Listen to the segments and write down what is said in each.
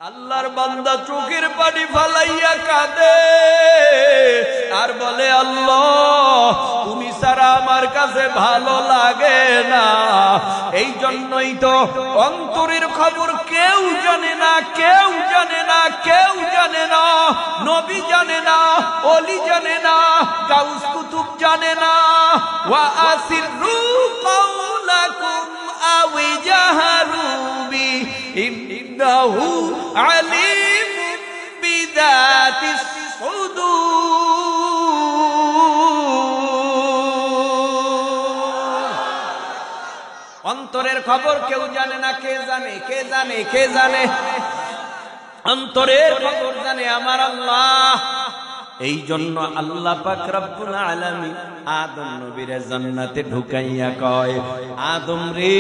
আল্লাহর বান্দা চোখের পানি ফালাইয়া কাঁদে আর বলে, আল্লাহ তুমি ছাড়া আমার কাছে ভালো লাগে না। এই জন্যই তো অন্তরের খবর কেউ জানে না, কেউ জানে না, কেউ জানে না। নবী জানে না, ওলি জানে না, গাউস কুতুব জানে না। ওয়া আসিররু কাওলাকুম আও জাহারু বি ইন্নাহু আলিমুম বিযাতিস সুদূর। অন্তরের খবর কেউ জানে না। কে জানে? কে জানে? কে জানে? অন্তরের খবর জানে আমার আল্লাহ। এই জন্য আল্লাহ পাক রব্বুল আলামিন আদম নবীর জান্নাতে ঢুকাইয়া কয়, আদম রে,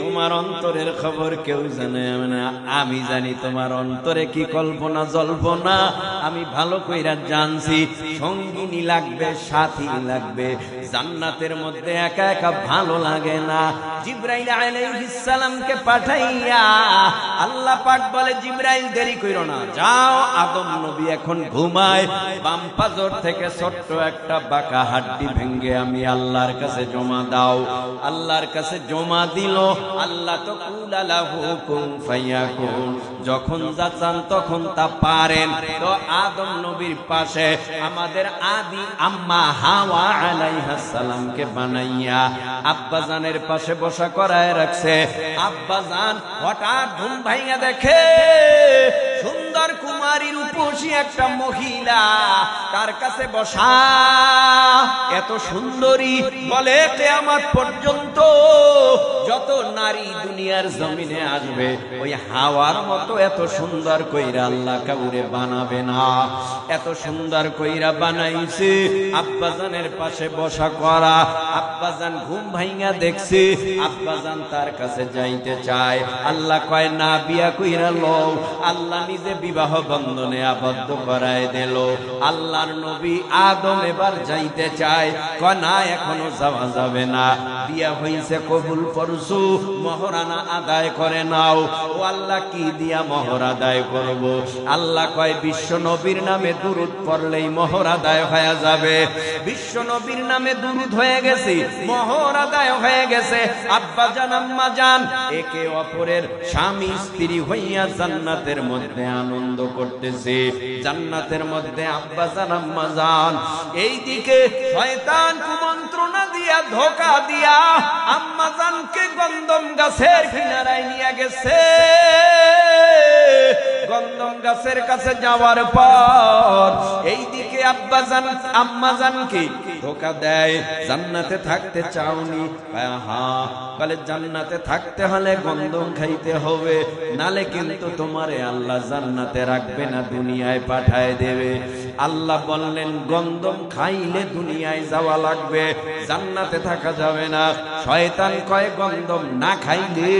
তোমার অন্তরের খবর কেউ জানে না, আমি জানি তোমার অন্তরে কি কল্পনা জল্পনা আমি ভালো কইরা জানছি। সঙ্গিনী লাগবে, সাথী লাগবে। জান্নাতের মধ্যে একা একা ভালো লাগে না। জিবরাইল আলাইহিস সালামকে পাঠাইয়া আল্লাহ পাক বলে, জিবরাইল দেরি কইরো না, যাও আদম নবী এখন ঘুমায়। বাম পাজর থেকে ছোট্ট একটা বাঁকা হাড্ডি ভেঙ্গে আমি আল্লাহর কাছে জমা দাও। আল্লাহর কাছে জমা দিল। আল্লাহ তো কুল লাহু কুন ফায়াকুন, যখন যা চান তখন তা পারেন। তো আদম নবীর পাশে আমাদের আদি আম্মা হাওয়া আলাইহিস সালামকে বানাইয়া আব্বাজানের পাশে বসা করায় রাখছে। আব্বাজান হঠাৎ ঘুম ভাঙিয়া দেখে সুন্দর কুমারী রূপসী একটা মহিলা তার কাছে বসা। এত সুন্দরী, বলে কিয়ামত পর্যন্ত যত নারী দুনিয়ার জমিনে আসবে ওই হাওয়ার মতো এত সুন্দর কইরা আল্লাহ কাউরে বানাবে না। এত সুন্দর কইরা বানাইছে। আব্বাজানের পাশে বসা করা। আব্বাজান ঘুম ভাঙা দেখছে। আব্বাজান তার কাছে যাইতে চায়। আল্লাহ কয়, না, বিয়া কইরা লও। আল্লাহ নিজে বিবাহ বন্ধনে আবদ্ধ করায় দিল। আল্লাহর নবী আদম এবার যাইতে চায়, কয় না, এখনো যাওয়া যাবে না। বিয়া হইছে, কবুল করছু, মহরানা আদায় করে নাও। ও আল্লাহ, কি দিয়া মোহর আদায় করব? আল্লাহ কয়, বিশ্ব নবীর নামে দুরূদ পড়লেই মোহর আদায় হয়ে যাবে। বিশ্ব নবীর নামে দুরূদ হয়ে গেছে, মোহর আদায় হয়ে গেছে। আব্বা জান আম্মা জান একে অপরের স্বামী স্ত্রী হইয়া জান্নাতের মধ্যে আনন্দ করতেছে। জান্নাতের মধ্যে আব্বা জান আম্মা জান, এইদিকে শয়তান কুমন্ত্রণা দিয়া, ধোঁকা দিয়া আম্মা জানকে গন্ধম গাছের কিনারায় নিয়ে গেছে। গন্ধম গাছের কাছে যাওয়ার পর এইদিকে আব্বা জান আম্মা জানকে ধোঁকা দেয়, জান্নাতে থাকতে চাওনি? হ্যাঁ। বলে, জান্নাতে থাকতে হলে গন্ধম খাইতে হবে, নালে কিন্তু তোমারে আল্লাহ জান্নাতে রাখবে না, দুনিয়ায় পাঠায় দেবে। আল্লাহ বললেন, গন্ধম খাইলে দুনিয়ায় যাওয়া লাগবে, জান্নাতে থাকা যাবে না। শয়তান কয়, গন্ধম না খাইলে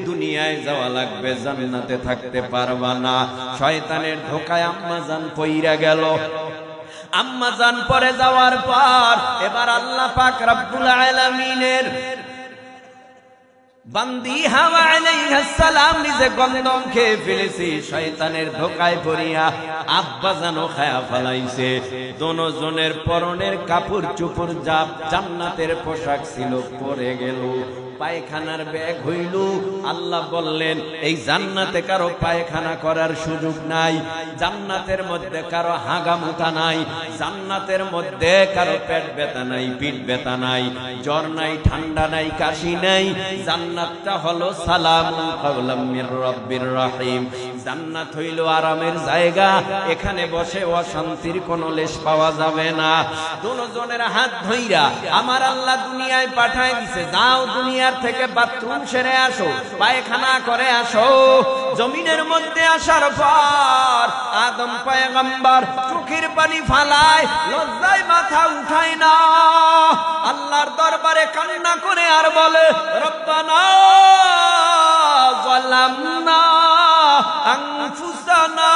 দুনিয়ায় যাওয়া লাগবে, জান্নাতে থাকতে পারবা না। শয়তানের ধোঁকায় আম্মা জান পইরা গেল। আম্মা জান পরে যাওয়ার পর এবার আল্লাহ পাক রব্বুল আলামিনের বান্দি হাওয়া আলাইহিস সালাম নিজে গন্ধম খেয়ে ফেলেছে। শয়তানের ধোঁকায় পড়িয়া আব্বা জানও খায়া ফেলাইছে। দোনোজনের পরনের কাপড় চোপড় যা জান্নাতের পোশাক ছিল পরে গেল। পায়খানার ব্যাগ হইল। আল্লাহ বললেন, এই জান্নাতে কারো পায়খানা করার সুযোগ নাই, জান্নাতের মধ্যে কারো হাগামুতা নাই, জান্নাতের মধ্যে কারো পেট ব্যথা নাই, পিঠ ব্যথা নাই, জ্বর নাই, ঠান্ডা নাই, কাশি নাই। জান্নাতটা হলো সালামুন কাওলাম মির রাব্বির রহিম। জান্নাত হইল আরামের জায়গা, এখানে বসে অশান্তির কোনো লেশ পাওয়া যাবে না। দুজনের হাত ধইরা আমার আল্লাহ দুনিয়ায় পাঠায় দিছে, যাও দুনিয়া থেকে বাথরুম সেরে আসো, পায়খানা করে আসো। জমিনের মধ্যে আসার পর আদম পয়গম্বর চোখের পানি ফালায়, লজ্জায় মাথা উঠায় না, আল্লাহর দরবারে কান্না করে আর বলে, রব্বানা যালামনা আনফুসানা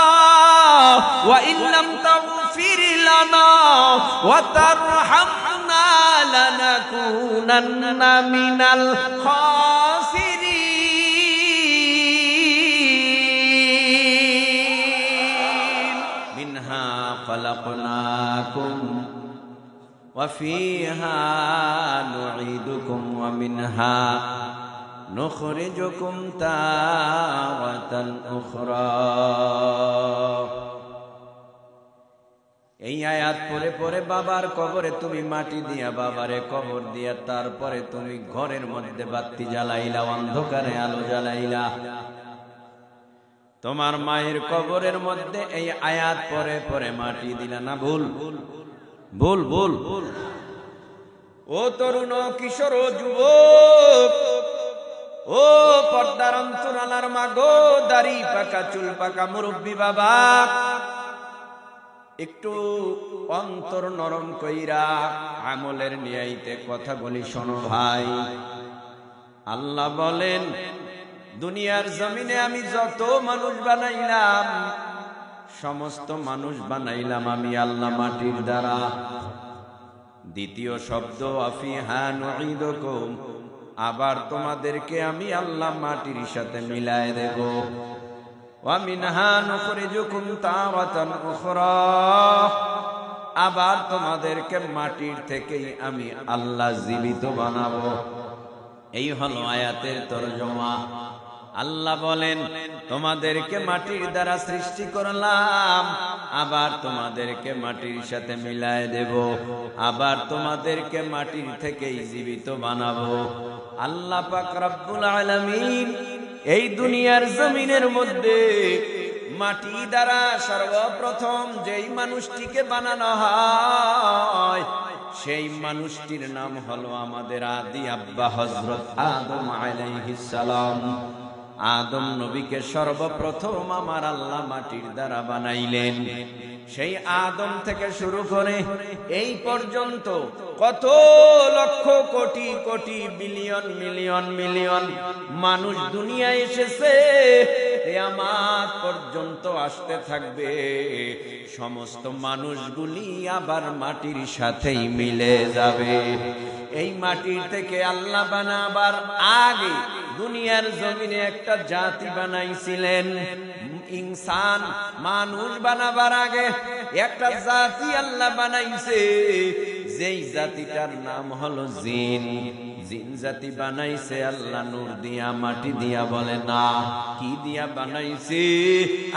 ওয়া ইল্লাম তাগফির লানা ওয়া তারহামনা লানাকুনান্না মিনাল খাসিরিন। خلقناكم وفيها نعيدكم ومنها نخرجكم تارة أخرى এই আয়াত পড়ে পড়ে বাবার কবরে তুমি মাটি দিয়া বাবারে কবর দিয়া তারপরে তুমি ঘরের মধ্যে বাতি জ্বালাইলা, অন্ধকারে আলো জ্বালাইলা। তোমার মায়ের কবরের মধ্যে এই আয়াত পড়ে পড়ে মাটি দিলা না? ভুল ভুল ভুল ভুল। ও তরুণ, কিশোর, যুবক, ও পর্দার অন্তরালার মা গো, দাড়ি পাকা চুল পাকা মুরব্বী বাবা, একটু অন্তর নরম কইরা আমলের নিয়াইতে কথা বলি শোনো ভাই। আল্লাহ বলেন, দুনিয়ার জমিনে আমি যত মানুষ বানাইলাম, সমস্ত মানুষ বানাইলাম আমি আল্লাহ মাটির দ্বারা। দ্বিতীয় শব্দ আফিহা নুঈদুকুম, আবার তোমাদেরকে আমি আল্লাহ মাটির সাথে মিলায় দেব। ওয়া মিনহা নুখরিজুকুম তারাতান উখরা, আবার তোমাদেরকে মাটির থেকেই আমি আল্লাহ জীবিত বানাবো। এই হলো আয়াতের তরজমা। আল্লাহ বলেন, তোমাদেরকে মাটির দ্বারা সৃষ্টি করলাম, আবার তোমাদেরকে মাটির সাথে মিলায় দেব, আবার তোমাদেরকে মাটির থেকেই জীবিত বানাবো। আল্লাহ পাক রব্বুল আলামিন এই দুনিয়ার জমিনের মধ্যে মাটি দ্বারা সর্বপ্রথম যেই মানুষটিকে বানানো হয়, সেই মানুষটির নাম হলো আমাদের আদি আব্বা হযরত আদম আলাইহিস সালাম। আদম নবীকে সর্বপ্রথম আমার আল্লাহ মাটির দ্বারা বানাইলেন। সেই আদম থেকে শুরু করে এই পর্যন্ত কত lakh crore crore billion million million মানুষ দুনিয়ায় এসেছে, কিয়ামত পর্যন্ত আসতে থাকবে। সমস্ত মানুষগুলি আবার মাটির সাথেই মিলে যাবে। এই মাটির থেকে আল্লাহ বানাবার আগে দুনিয়ার জমিনে একটা জাতি বানাইছিলেন। ইনসান মানুষ বানাবার আগে একটা জাতি আল্লাহ বানাইছে, যেই জাতিটার নাম হলো জিন। জিন জাতি বানাইছে আল্লাহ নূর দিয়া, মাটি দিয়া। বলে না, কি দিয়া বানাইছে?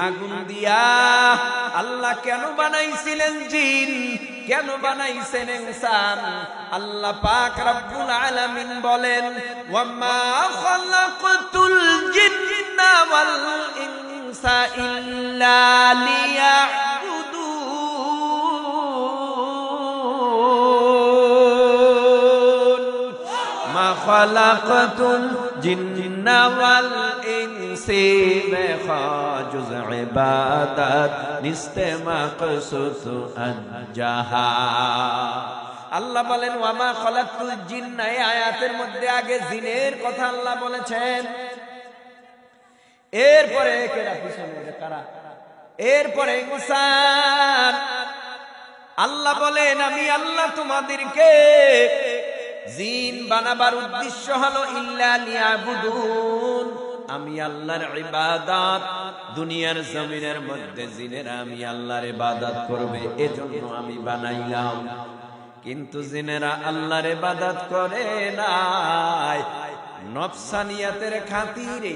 আগুন দিয়া। আল্লাহ কেন বানাইছিলেন জিন, কেন বানাইছেন ইনসান? আল্লাহ পাক রব্বুল আলামিন বলেন, ওয়ামা খালাকতুল জিন্না ওয়াল ইনসা ইল্লা লিয়াবুদুন, মা খালাকতুল জিন্না ওয়াল ইনসি বিখাজুজ ইবাদাত নিস্তে মাকসুদ আজ্জাহা। আল্লাহ বলেন, ওয়ামা খালাকতুল জিন্না। এই আয়াতের মধ্যে আগে জিনের কথা আল্লাহ বলেছেন, এরপরে এরপরে ইনসান। আল্লাহ বলেন, আমি আল্লাহ তোমাদেরকে জিন বানাবার উদ্দেশ্য হলো ইল্লা লিয়াবুদুন, আমি আল্লাহর ইবাদত। দুনিয়ার জমিনের মধ্যে জিনেরা আমি আল্লাহর ইবাদত করবে, এজন্য আমি বানাইলাম। কিন্তু জিনেরা আল্লাহর ইবাদত করে নাই, নফসানিয়াতের খাতিরে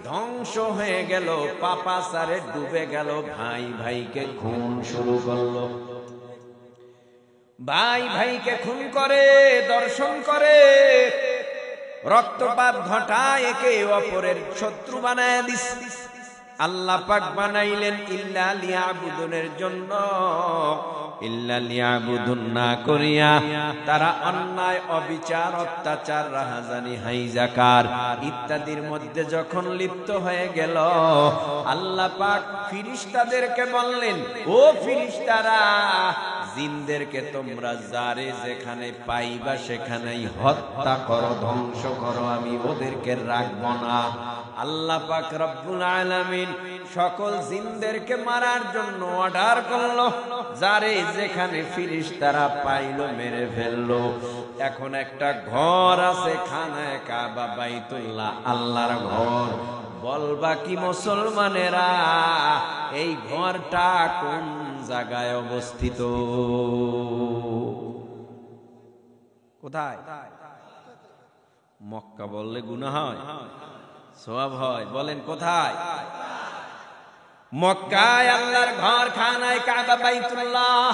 ধ্বংস হয়ে গেল, পাপাচারে ডুবে গেল, ভাই ভাইকে খুন শুরু করলো। ভাই ভাইকে খুন করে, দর্শন করে, রক্তপাত ঘটায়, একে অপরের শত্রু বানায় দিস। আল্লাহ পাক বানাইলেন ইল্লা লিয়াবুদুনের জন্য। ইল্লা লিয়াবুদুন না করিয়া তারা অন্যায়, অবিচার, অত্যাচার, রাহাজানি, হাইজাকার ইত্যাদির মধ্যে যখন লিপ্ত হয়ে গেল, আল্লাহ পাক ফিরিস্তাদেরকে বললেন, ও ফিরিস্তারা, জিনদেরকে তোমরা যারে যেখানে পাইবা সেখানেই হত্যা করো, ধ্বংস করো, আমি ওদেরকে রাখব না। আল্লাহ পাক রব্বুল আলামিন সকল জিনদেরকে মারার জন্য অর্ডার করলো, যারে যেখানে ফিরিস্তারা পাইলো মেরে ফেললো। এখন একটা ঘর আছে, খানায়ে কাবা, বাইতুল্লাহ, আল্লাহর ঘর। বলবা কি মুসলমানেরা, এই ঘরটা কোন জায়গায় অবস্থিত? কোথায়? মক্কা বললে গুনাহ হয়, সওয়াব হয়। বলেন কোথায়? মক্কায় আল্লাহর ঘর, খানায় কাবা, বাইতুল্লাহ।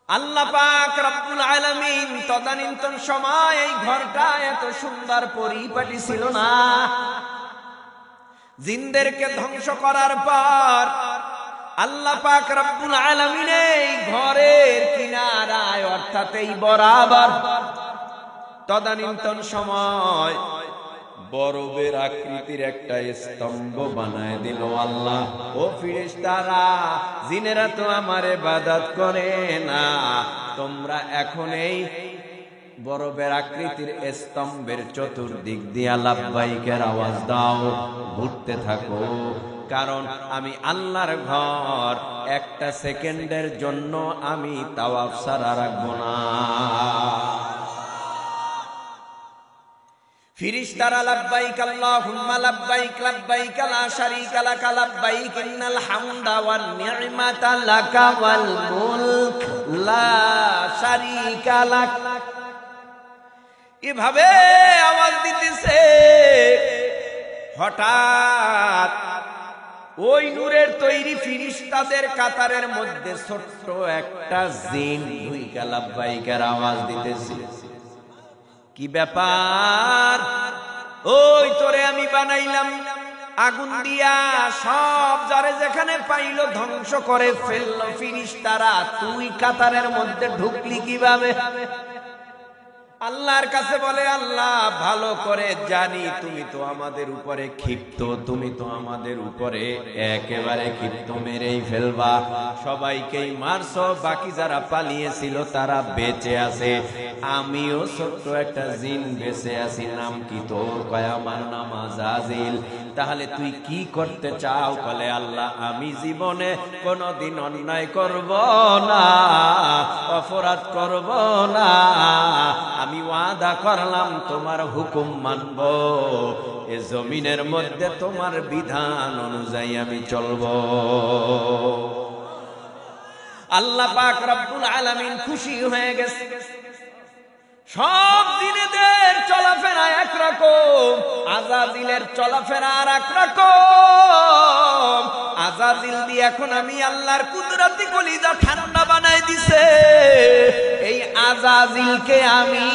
আল্লাহ পাক রব্বুল আলামিন তদানীন্তন সময় এই ঘরটা এত সুন্দর পরিপাটি ছিল না। জিনদেরকে ধ্বংস করার পর আল্লাহ পাক রব্বুল আলামিন এই ঘরের কিনারায়, অর্থাৎ এই বরাবর তদানীন্তন সময় বরফের আকৃতির একটা স্তম্ভ বানায় দিল আল্লাহ। ও ফেরেশতারা, জিনেরা তো আমার ইবাদত করে না, তোমরা এখন এই বরফের আকৃতির স্তম্ভের চতুর্দিক দিয়া লাব্বাইকের আওয়াজ দাও, ঘুরতে থাকো, কারণ আমি আল্লাহর ঘর একটা সেকেন্ডের জন্য আমি তাওয়াফ ছাড়া রাখবো না। ফিরিশতারা লাব্বাইক আল্লাহুম্মা লাব্বাইক, লাব্বাইক লা শারীকা লাক, লাব্বাইক ইন্নাল হামদা ওয়ান নি'মাতা লাকা ওয়াল মুলক লা শারীকা লাক, এভাবে আওয়াজ দিতেছে। হঠাৎ ওই নূরের তৈরি ফিরিশতাদের কাতারের মধ্যে ছোট্ট একটা জিন ঢুইকা লাব্বাইকের আওয়াজ দিতেছে। কি ব্যাপার? ওই তোরে আমি বানাইলাম আগুন দিয়া, সব যারে যেখানে পাইলো ধ্বংস করে ফেললো ফিরিশতারা, তুই কাতারের মধ্যে ঢুকলি কিভাবে? আল্লাহর কাছে বলে, আল্লাহ ভালো করে জানি তুমি তো আমাদের উপরে ক্ষিপ্ত, তুমি তো আমাদের উপরে একেবারে ক্ষিপ্ত, মেরেই ফেলবা, সবাইকেই মারছো, বাকি যারা পালিয়েছিল তারা বেঁচে আছে, আমিও ছোট্ট একটা জিন বেঁচে আছি, নাম কি তোর? কয় আমার নাম আযাজিল। তাহলে তুই কি করতে চাও? বলে আল্লাহ আমি জীবনে কোনদিন অন্যায় করব না, অপরাধ করব না, আমি ওয়াদা করলাম তোমার হুকুম মানব, এ জমিনের মধ্যে তোমার বিধান অনুযায়ী আমি চলব। আল্লাহ পাক রব্বুল আলামিন খুশি হয়ে গেছে। সব জিনেদের চলাফেরা একরকম, আযাজিলের চলাফেরা আর একরকম। আযাজিল দিয়ে এখন আমি আল্লাহর কুদরতি কলিজা ঠান্ডা বানাই দিছে। এই আযাজিলকে আমি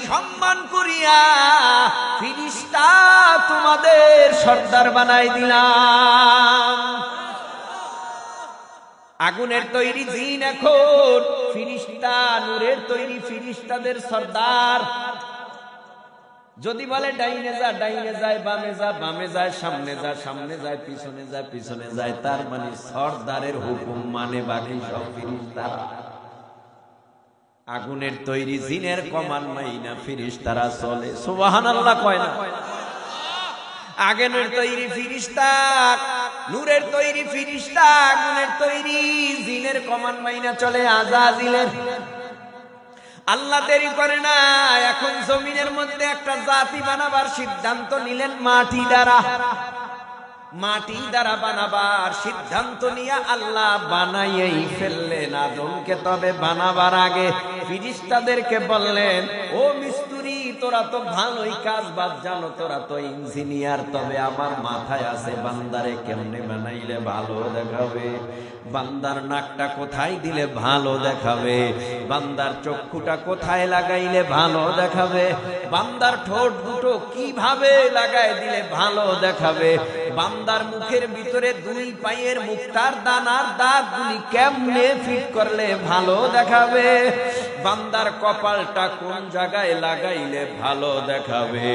সম্মান করিয়া ফিরিস্তা তোমাদের সর্দার বানাই দিলাম। আগুনের তৈরি জিন এখন ফিরিস্তা, নূরের তৈরি ফিরিস্তাদের সর্দার। যদি বলে ডাইনে যা ডাইনে যায়, বামে যা বামে যায়, সামনে যা সামনে যায়, পিছনে যা পিছনে যায়, তার মানে সর্দারের হুকুম মানে বাকি সব ফিরিস্তারা। আগুনের তৈরি জিনের কমান মাইনা ফিরিস্তারা চলে, সুবহানাল্লাহ কয় না? আগুনের তৈরি ফিরিস্তা, নূরের তৈরি ফিরিস্তা, আগুনের তৈরি জিনের কমান মাইনা চলে আযাজিলের। আল্লাহ দেরি করে না, এখন জমিনের মধ্যে একটা জাতি বানাবার সিদ্ধান্ত নিলেন মাটি দ্বারা। মাটি দ্বারা বানাবার সিদ্ধান্ত নিয়ে আল্লাহ বানাইয়েই ফেললেন আদমকে। তবে বানাবার আগে ফিরিস্তাদেরকে বললেন, ও মিস্ত্রি, তোরা তো ভালোই কাজ বাজ জানো, তোরা তো ইঞ্জিনিয়ার, তবে আমার মাথায় আছে বান্দারে কেমনে বানাইলে ভালো দেখাবে, বান্দার নাকটা কোথায় দিলে ভালো দেখাবে, বান্দার চক্ষুটা কোথায় লাগাইলে ভালো দেখাবে, বান্দার ঠোঁট দুটো কিভাবে লাগাই দিলে ভালো দেখাবে, বান্দার মুখের ভিতরে দুই পায়ের মুক্তার দানার দাঁতগুলি কেমনে ফিট করলে ভালো দেখাবে, বান্দার কপালটা কোন জায়গায় লাগাইলে ভালো দেখাবে,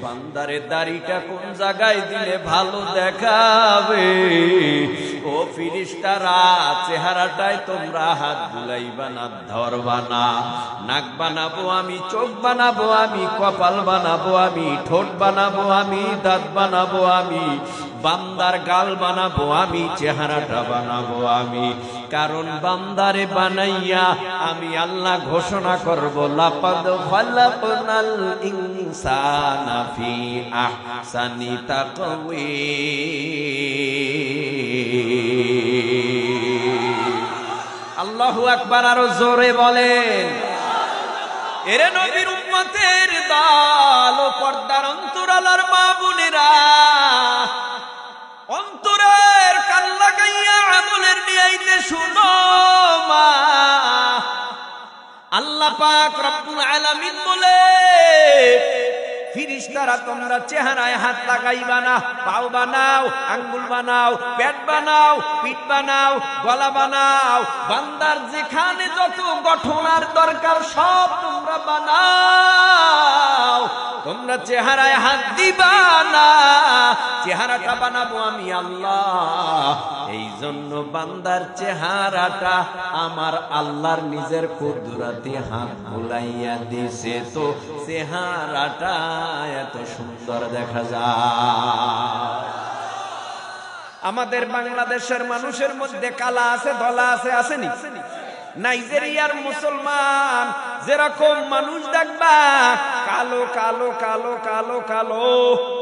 বান্দারে দাড়িটা কোন জায়গায় দিলে ভালো দেখাবে। ও ফিরিস্তারা, চেহারাটায় তোমরা হাত বুলাইবা না, ধরবা না। নাক বানাবো আমি, চোখ বানাবো আমি, কপাল বানাবো আমি, ঠোঁট বানাবো আমি, দাঁত বানাবো আমি, বান্দার গাল বানাবো আমি, চেহারাটা বানাবো আমি। কারণ বান্দারে বানাইয়া আমি আল্লাহ ঘোষণা করব, লাকাদ খালাকনাল ইনসানা ফি আহসানি তাকওয়িম। আকবার, আরো জোরে বলেন। এরে নবীর উম্মতের দল ও পর্দার অন্তরালার মা বোনেরা, অন্তরের কান লাগাইয়া আমলের নিয়াইতে শুনো মা। আল্লাহ পাক রব্বুল আলামিন বলে, ফিরিস্তারা তোমরা চেহারায় হাত লাগাইবা না, পাও বানাও, আঙ্গুল বানাও, পেট বানাও, পিঠ বানাও, গলা বানাও, বান্দার যেখানে যত গঠনার দরকার সব তোমরা বানাও। তোমরা চেহারায় হাত দিবা না, চেহারাটা বানাবো আমি আল্লাহ। এই জন্য বান্দার চেহারাটা আমার আল্লাহর নিজের কুদরতি হাত বুলাইয়া দিছে, তো চেহারাটা এত সুন্দর দেখা যায়। আমাদের বাংলাদেশের মানুষের মধ্যে কালা আছে, ধলা আছে, আসেনি? নাইজেরিয়ার মুসলমান যেরকম মানুষ দেখবা কালো কালো কালো কালো কালো,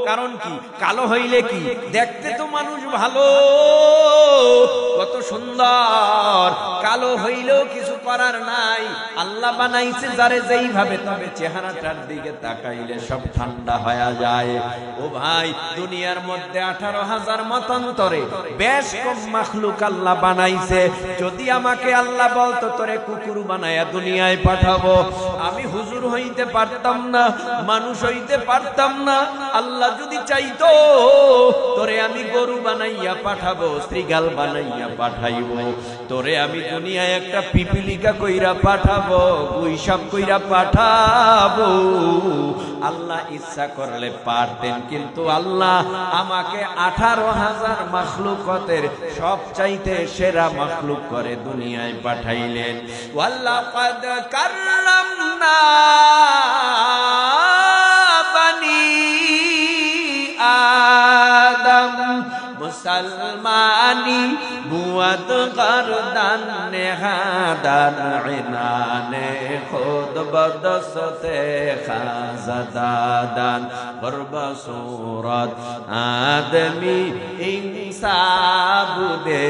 কারণ কি? কালো হইলে কি দেখতে তো মানুষ ভালো, কত সুন্দর। কালো হইলেও কিছু করার নাই, আল্লাহ বানাইছে যারে যেইভাবে, তবে চেহারাটার দিকে তাকাইলে সব ঠান্ডা হয়ে যায়। ও ভাই, দুনিয়ার মধ্যে 18,000 মতান্তরে বেশ কম মাখলুক আল্লাহ বানাইছে। যদি আমাকে আল্লাহ বলতো তোরে কুকুর বানায়া দুনিয়ায় পাঠাবো, আমি হুজুর হইতে পারতাম না, মানুষ হইতে পারতাম না। আল্লাহ যদি চাইতো তোরে আমি গরু বানাইয়া পাঠাবো, শ্রীগাল বানাইয়া পাঠাইবো, তোরে আমি দুনিয়ায় একটা পিপিলিকা কইরা পাঠাবো, গুইসাপ কইরা পাঠাবো। আল্লাহ ইচ্ছা করলে পারতেন, কিন্তু আল্লাহ আমাকে 18,000 মাখলুকতের সবচাইতে সেরা মাখলুক করে দুনিয়ায় পাঠাইলেন। ওয়ালাকাদ কাররামনা বানি আদম, মুসলমানি বুয়াদ গরদান নেহাদান ইনানে খুদ বদসতে খাজাদাদান বরবসুরত আদমি ইনসাবুদে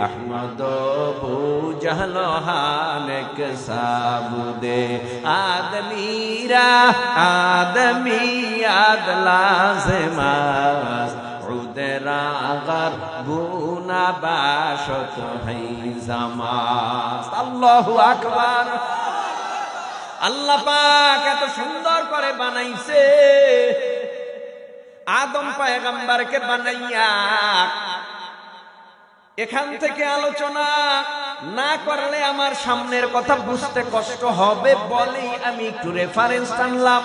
আহমদ বু জহলহানক সাবুদে আদমিরা আদমি আদলাজমাস উদরাগার গুনা বাশত হাইজামাস। আল্লাহু আকবার। আল্লাহ পাক এত সুন্দর করে বানাইছে, আদম পয়গম্বরকে বানাইয়া। এখান থেকে আলোচনা না করলে আমার সামনের কথা বুঝতে কষ্ট হবে বলেই আমি একটু রেফারেন্স টানলাম।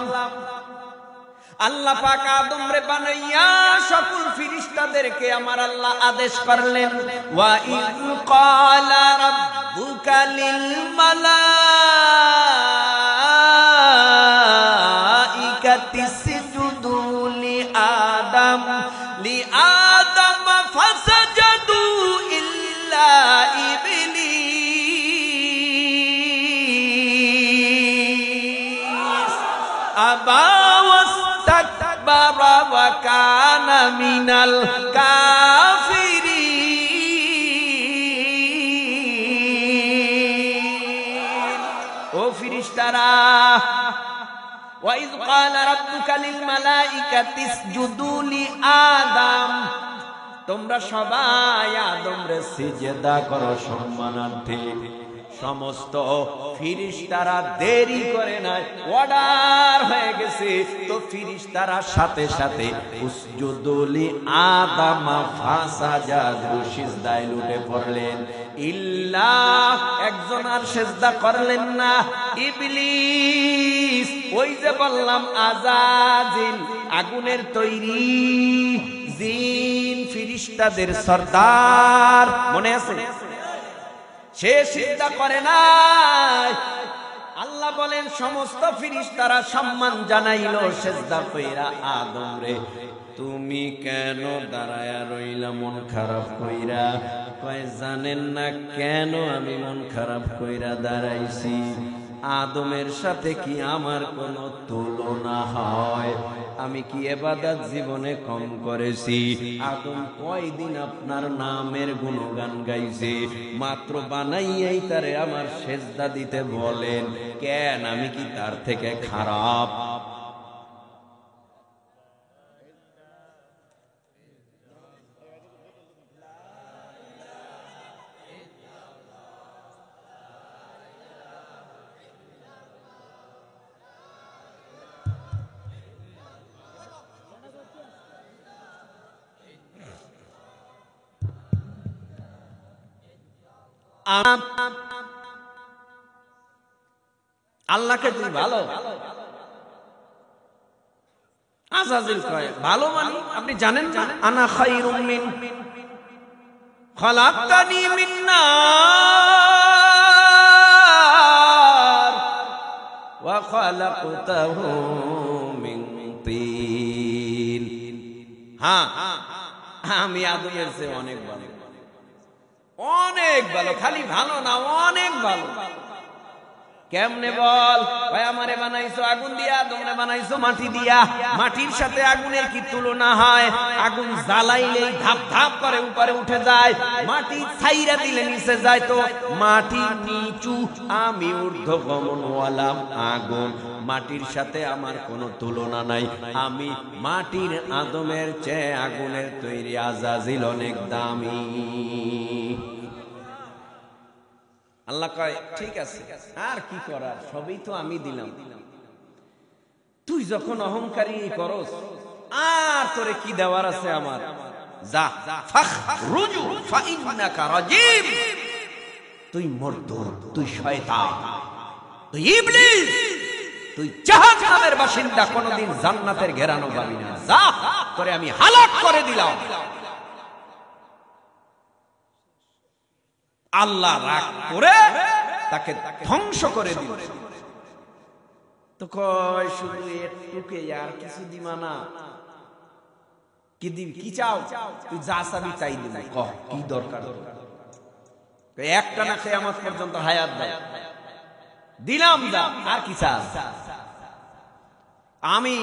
আল্লাহ পাক আদম রে বানাইয়া সকল ফেরেশতাদেরকে আমার আল্লাহ আদেশ করলেন, ওয়া ইয ক্বালা রাব্বুকা লিল মালাইকাতি ইসজুদু লি আদম ফাসাজাদু ইল্লা ইবলিস আবা ওয়াস্তাকবারা ওয়া কানা মিনাল কাফিরিন। ও ফেরেশতারা, ওয়া ইয ক্বালা রাব্বুকা লিল মালাইকাতি ইসজুদু লি আদম, তোমরা সবাই আদম রে সিজদা করো সম্মানার্থে। সমস্ত ফেরেশতারা দেরি করে নাই, অর্ডার হয়ে গেছে, তো ফেরেশতারা সাথে সাথে উসজুদু লি আদম ফাসাজাদু সিজদায় লুটে পড়লেন। ইল্লা একজন আর সিজদা করলেন না, ইবলিস। ওই যে বললাম আযাজিল, আগুনের তৈরি জিন ফেরেশতাদের সরদার, মনে আছে? সে সিজদা করে নাই। আল্লাহ বলেন সমস্ত ফেরেশতারা সম্মান জানাইল সিজদা কইরা আদম রে, তুমি কেন দাঁড়ায়া রইলা মন খারাপ কইরা? কয় জানেন না কেন আমি মন খারাপ কইরা দাঁড়াইছি? আদমের সাথে কি আমার কোনো তুলনা হয়? আমি কি ইবাদত জীবনে কম করেছি? আদম কয়দিন আপনার নামের গুণগান গাইছে, মাত্র বানাইয়াই তারে আমার সেজদা দিতে বলেন কেন? আমি কি তার থেকে খারাপ? আল্লাহকে তুই ভালো, আযাজিল কয় ভালো মানে আপনি জানেন না? আনা খায়রুম মিন খালাকতানি মিন নার ওয়া খালাকতাহু মিন তিন। হ্যাঁ, আমি আদমের চেয়ে অনেক ভালো, অনেক ভালো, খালি ভালো না অনেক ভালো। কেমনে বল? ভাই আমারে বানাইছো আগুন দিয়া, তোমরা বানাইছো মাটি দিয়া। মাটির সাথে আগুনের কি তুলনা হয়? আগুন জ্বালাইলেই ধাপ ধাপ করে উপরে উঠে যায়, মাটি ছাইরা দিলে নিচে যায়। তো মাটি নিচু, আমি ঊর্ধ্বগমনওয়ালা আগুন। মাটির সাথে আমার কোনো তুলনা নাই। আমি মাটির আদমের চেয়ে আগুনের তৈরি আযাজিল অনেক দামি। আল্লাহ কয় ঠিক আছে, আর কি করার, সবই তো আমি দিলাম। তুই যখন অহংকারী করস, আর তোরে কি দেওয়ার আছে আমার? যা ফাখরুজু ফাইন্নাকা রাজিম। তুই মরদুদ, তুই শয়তান, তুই ইবলিস, তুই জাহান্নামের বাসিন্দা, কোনদিন জান্নাতের ঘেরানো পাবি না। যা, তোরে আমি হালাক করে দিলাম। আল্লাহ রাগ করে তাকে ধ্বংস করে দিল। তো কয় শুধু একটুকে, আর কিছু দিবা না? কি দিবি, কি চাও? তুই যা চাবি চাই দিবি। কহ কি দরকার? একটা না কিয়ামত পর্যন্ত হায়াত দাও, দিলাম, যা, আর কি চাস? আমি,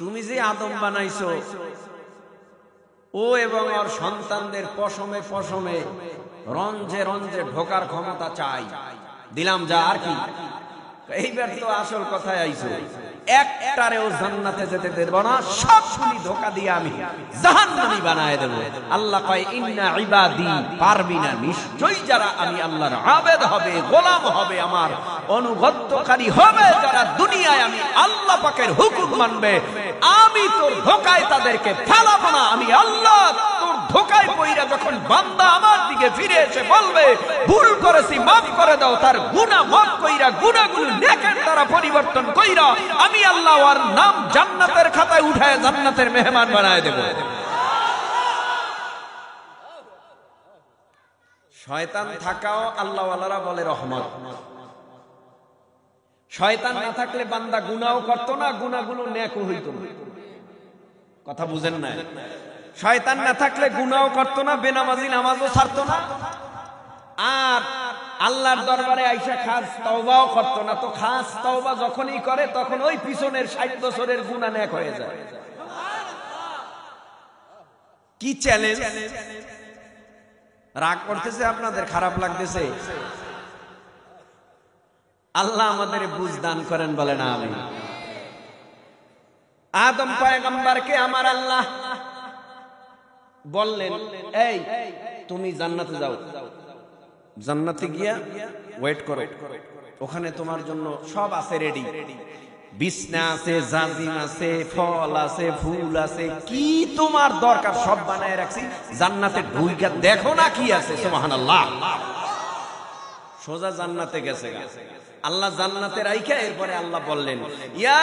তুমি যে আদম বানাইছো, ও এবং ওর সন্তানদের পশমে পশমে রঞ্জে রঞ্জে ঢোকার ক্ষমতা চাই, দিলাম, যা, আর কি? এইবার তো আসল কথায় আইছো, একটারেও জান্নাতে যেতে দেব না, সবগুলি ধোঁকা দিয়ে আমি জাহান্নামী বানায় দেব। আল্লাহ কয় ইন্না ইবাদি, পারবি না, নিশ্চয়ই যারা আমি আল্লাহর আবেদ হবে, গোলাম হবে, আমার অনুগত্যকারী হবে, যারা দুনিয়ায় আমি আল্লাহ পাকের হুকুম মানবে, আমি তোর ধোঁকায় তাদেরকে ফেলাবো না। আমি আল্লাহ তোর ধোঁকায় পইরা যখন বান্দা আমার দিকে ফিরে এসে বলবে ভুল করেছি মাফ করে দাও, তার গুনাহ মাফ কইরা গুনাহগুলো নেকের দ্বারা পরিবর্তন কইরা আমি আল্লাহ ওর নাম জান্নাতের খাতায় উঠায় জান্নাতের মেহমান বানায় দেব। শয়তান থাকাও আল্লাহ ওয়ালারা বলে রহমত। শয়তান না থাকলে বান্দা গুনাহও করতো না, গুনাহগুলো নেকও হইতো না। কথা বুঝেন না? শয়তান না থাকলে গুনাহও করতো না, বেনামাজি নামাজও ছাড়তো না, আর আল্লাহর দরবারে আইসা খাস তওবাও করতো না। তো খাস তওবা যখনই করে তখন ওই পিছনের 60 বছরের গুনাহ নেক হয়ে যায়। কি চ্যালেঞ্জ! রাগ করতেছে আপনাদের, খারাপ লাগতেছে? আল্লাহ আমাদের বুঝ দান করেন, বলেন আমিন। আদম পয়গম্বরকে আমার আল্লাহ বললেন, এই তুমি জান্নাতে যাও, জান্নাতে গিয়া ওয়েট করো, ওখানে তোমার জন্য সব আছে রেডি, বিছনা আছে, জাজিম আছে, ফল আছে, ফুল আছে, কি তোমার দরকার সব বানায় রাখছি, জান্নাতে ঢুইকা দেখো না কি আছে। সুবহানাল্লাহ। সোজা জান্নাতে গেছে। আল্লাহ জান্নাতে রাইখা এরপরে আল্লাহ বললেন, ইয়া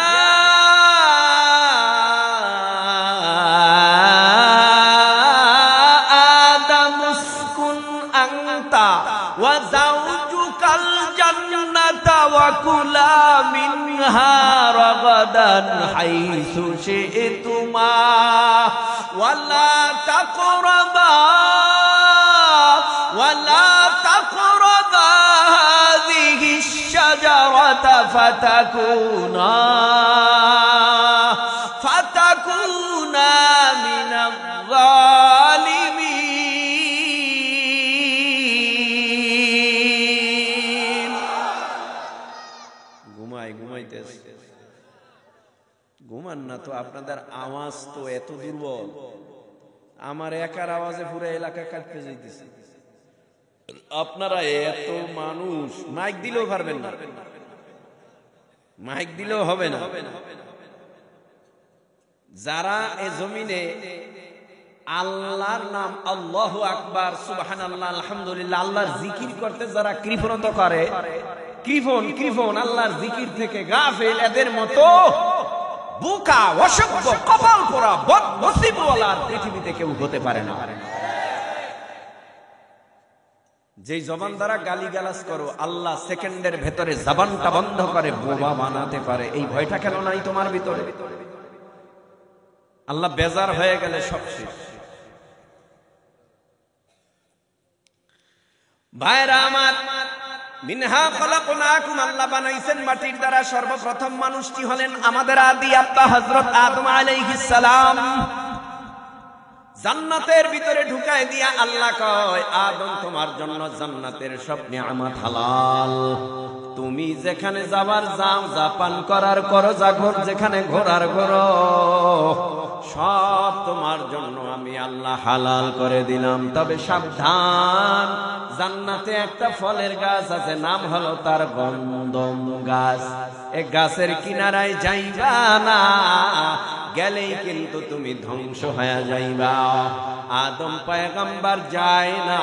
আদম উসকুন আনতা ওয়া যাওজুকাল জান্নাতা ওয়া কুলা মিনহা রাগাদান হাইসু শি'তুমা ওয়া লা তাকরাবা ফাতাকুনা মিনাল যালিমিন। ঘুমাইতেছে, ঘুমান না তো, আপনাদের আওয়াজ তো এত দুর্বল, আমার একার আওয়াজে পুরো এলাকা কাঁপতে যাইতেছে। আপনারা এত মানুষ, মাইক দিলেও পারবেন না, মাইক দিলেও হবে না। যারা এ জমিনে আল্লাহর নাম আল্লাহু আকবার, সুবহানাল্লাহ, আলহামদুলিল্লাহ, আল্লাহর জিকির করতে যারা কৃপণতা করে, কৃপণ আল্লাহর জিকির থেকে গাফেল, এদের মতো বোকা, অসভ্য, কপাল পোড়া, বদনসিবওয়ালা পৃথিবীতে কেউ হতে পারে না। যেই জবান দ্বারা গালিগালাজ করো, আল্লাহ সেকেন্ডের ভেতরে জবানটা বন্ধ করে বোবা বানাতে পারে। এই ভয়টা কেন নাই তোমার ভিতরে? আল্লাহ বেজার হয়ে গেলে সব শেষ। ভাইরা আমার, মিনহা খলাকনাকুম, আল্লাহ বানাইছেন মাটির দ্বারা। সর্বপ্রথম মানুষটি হলেন আমাদের আদি আব্বা হযরত আদম আলাইহিস সালাম। জান্নাতের ভিতরে ঢুকায় দিয়া আল্লাহ কয়, আদম তোমার জন্য জান্নাতের সব নিয়ামত হালাল, তুমি যেখানে যাবার যাও, যা পান করার করো, যা ঘর যেখানে ঘোরার ঘোরো, সব তোমার জন্য আমি আল্লাহ হালাল করে দিলাম। তবে সাবধান, জান্নাতে একটা ফলের গাছ আছে, নাম হলো তার গন্ধম গাছ। এই গাছের কিনারায় যাইবা না, গেলেই কিন্তু তুমি ধ্বংস হয়ে যাইবা। আদম পয়গম্বর যায় না,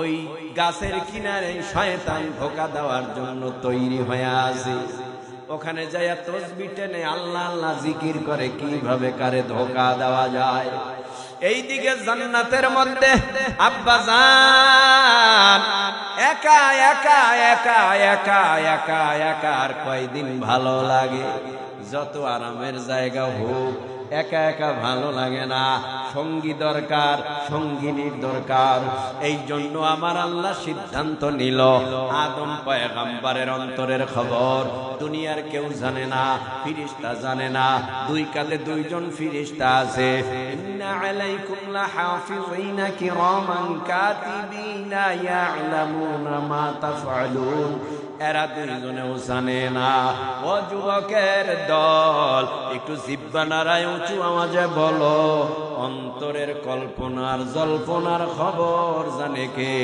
ওই গাছের কিনারে শয়তান ধোঁকা দেওয়ার জন্য তৈরি হয়ে আছে। ওখানে যাইয়া তসবিহ টেনে আল্লাহ আল্লাহ জিকির করে কিভাবে কারে ধোঁকা দেওয়া যায়। এইদিকে জান্নাতের মধ্যে আব্বা জান একা একা একা একা একা একা আর কয়দিন ভালো লাগে? যত আরামের জায়গা হোক, একা একা ভালো লাগে না, সঙ্গী দরকার, সঙ্গিনীর দরকার। এই জন্য আমার আল্লাহ সিদ্ধান্ত নিল, আদম পয়গম্বরের অন্তরের খবর দুনিয়ার কেউ জানে না, ফিরিস্তা জানে না। দুই কাঁধে দুইজন ফিরিস্তা আছে। ইন্না আলাইকুম লাহাফিযিনা কিরামান কাতিবিনা ইয়ালামুনা মা তাফআলুন। এরা দুইজনেও জানে না। ও যুবকের দল, একটু জিহ্বা নাড়ায় উঁচু আওয়াজে বলো, অন্তরের কল্পনার জল্পনার খবর জানে কে?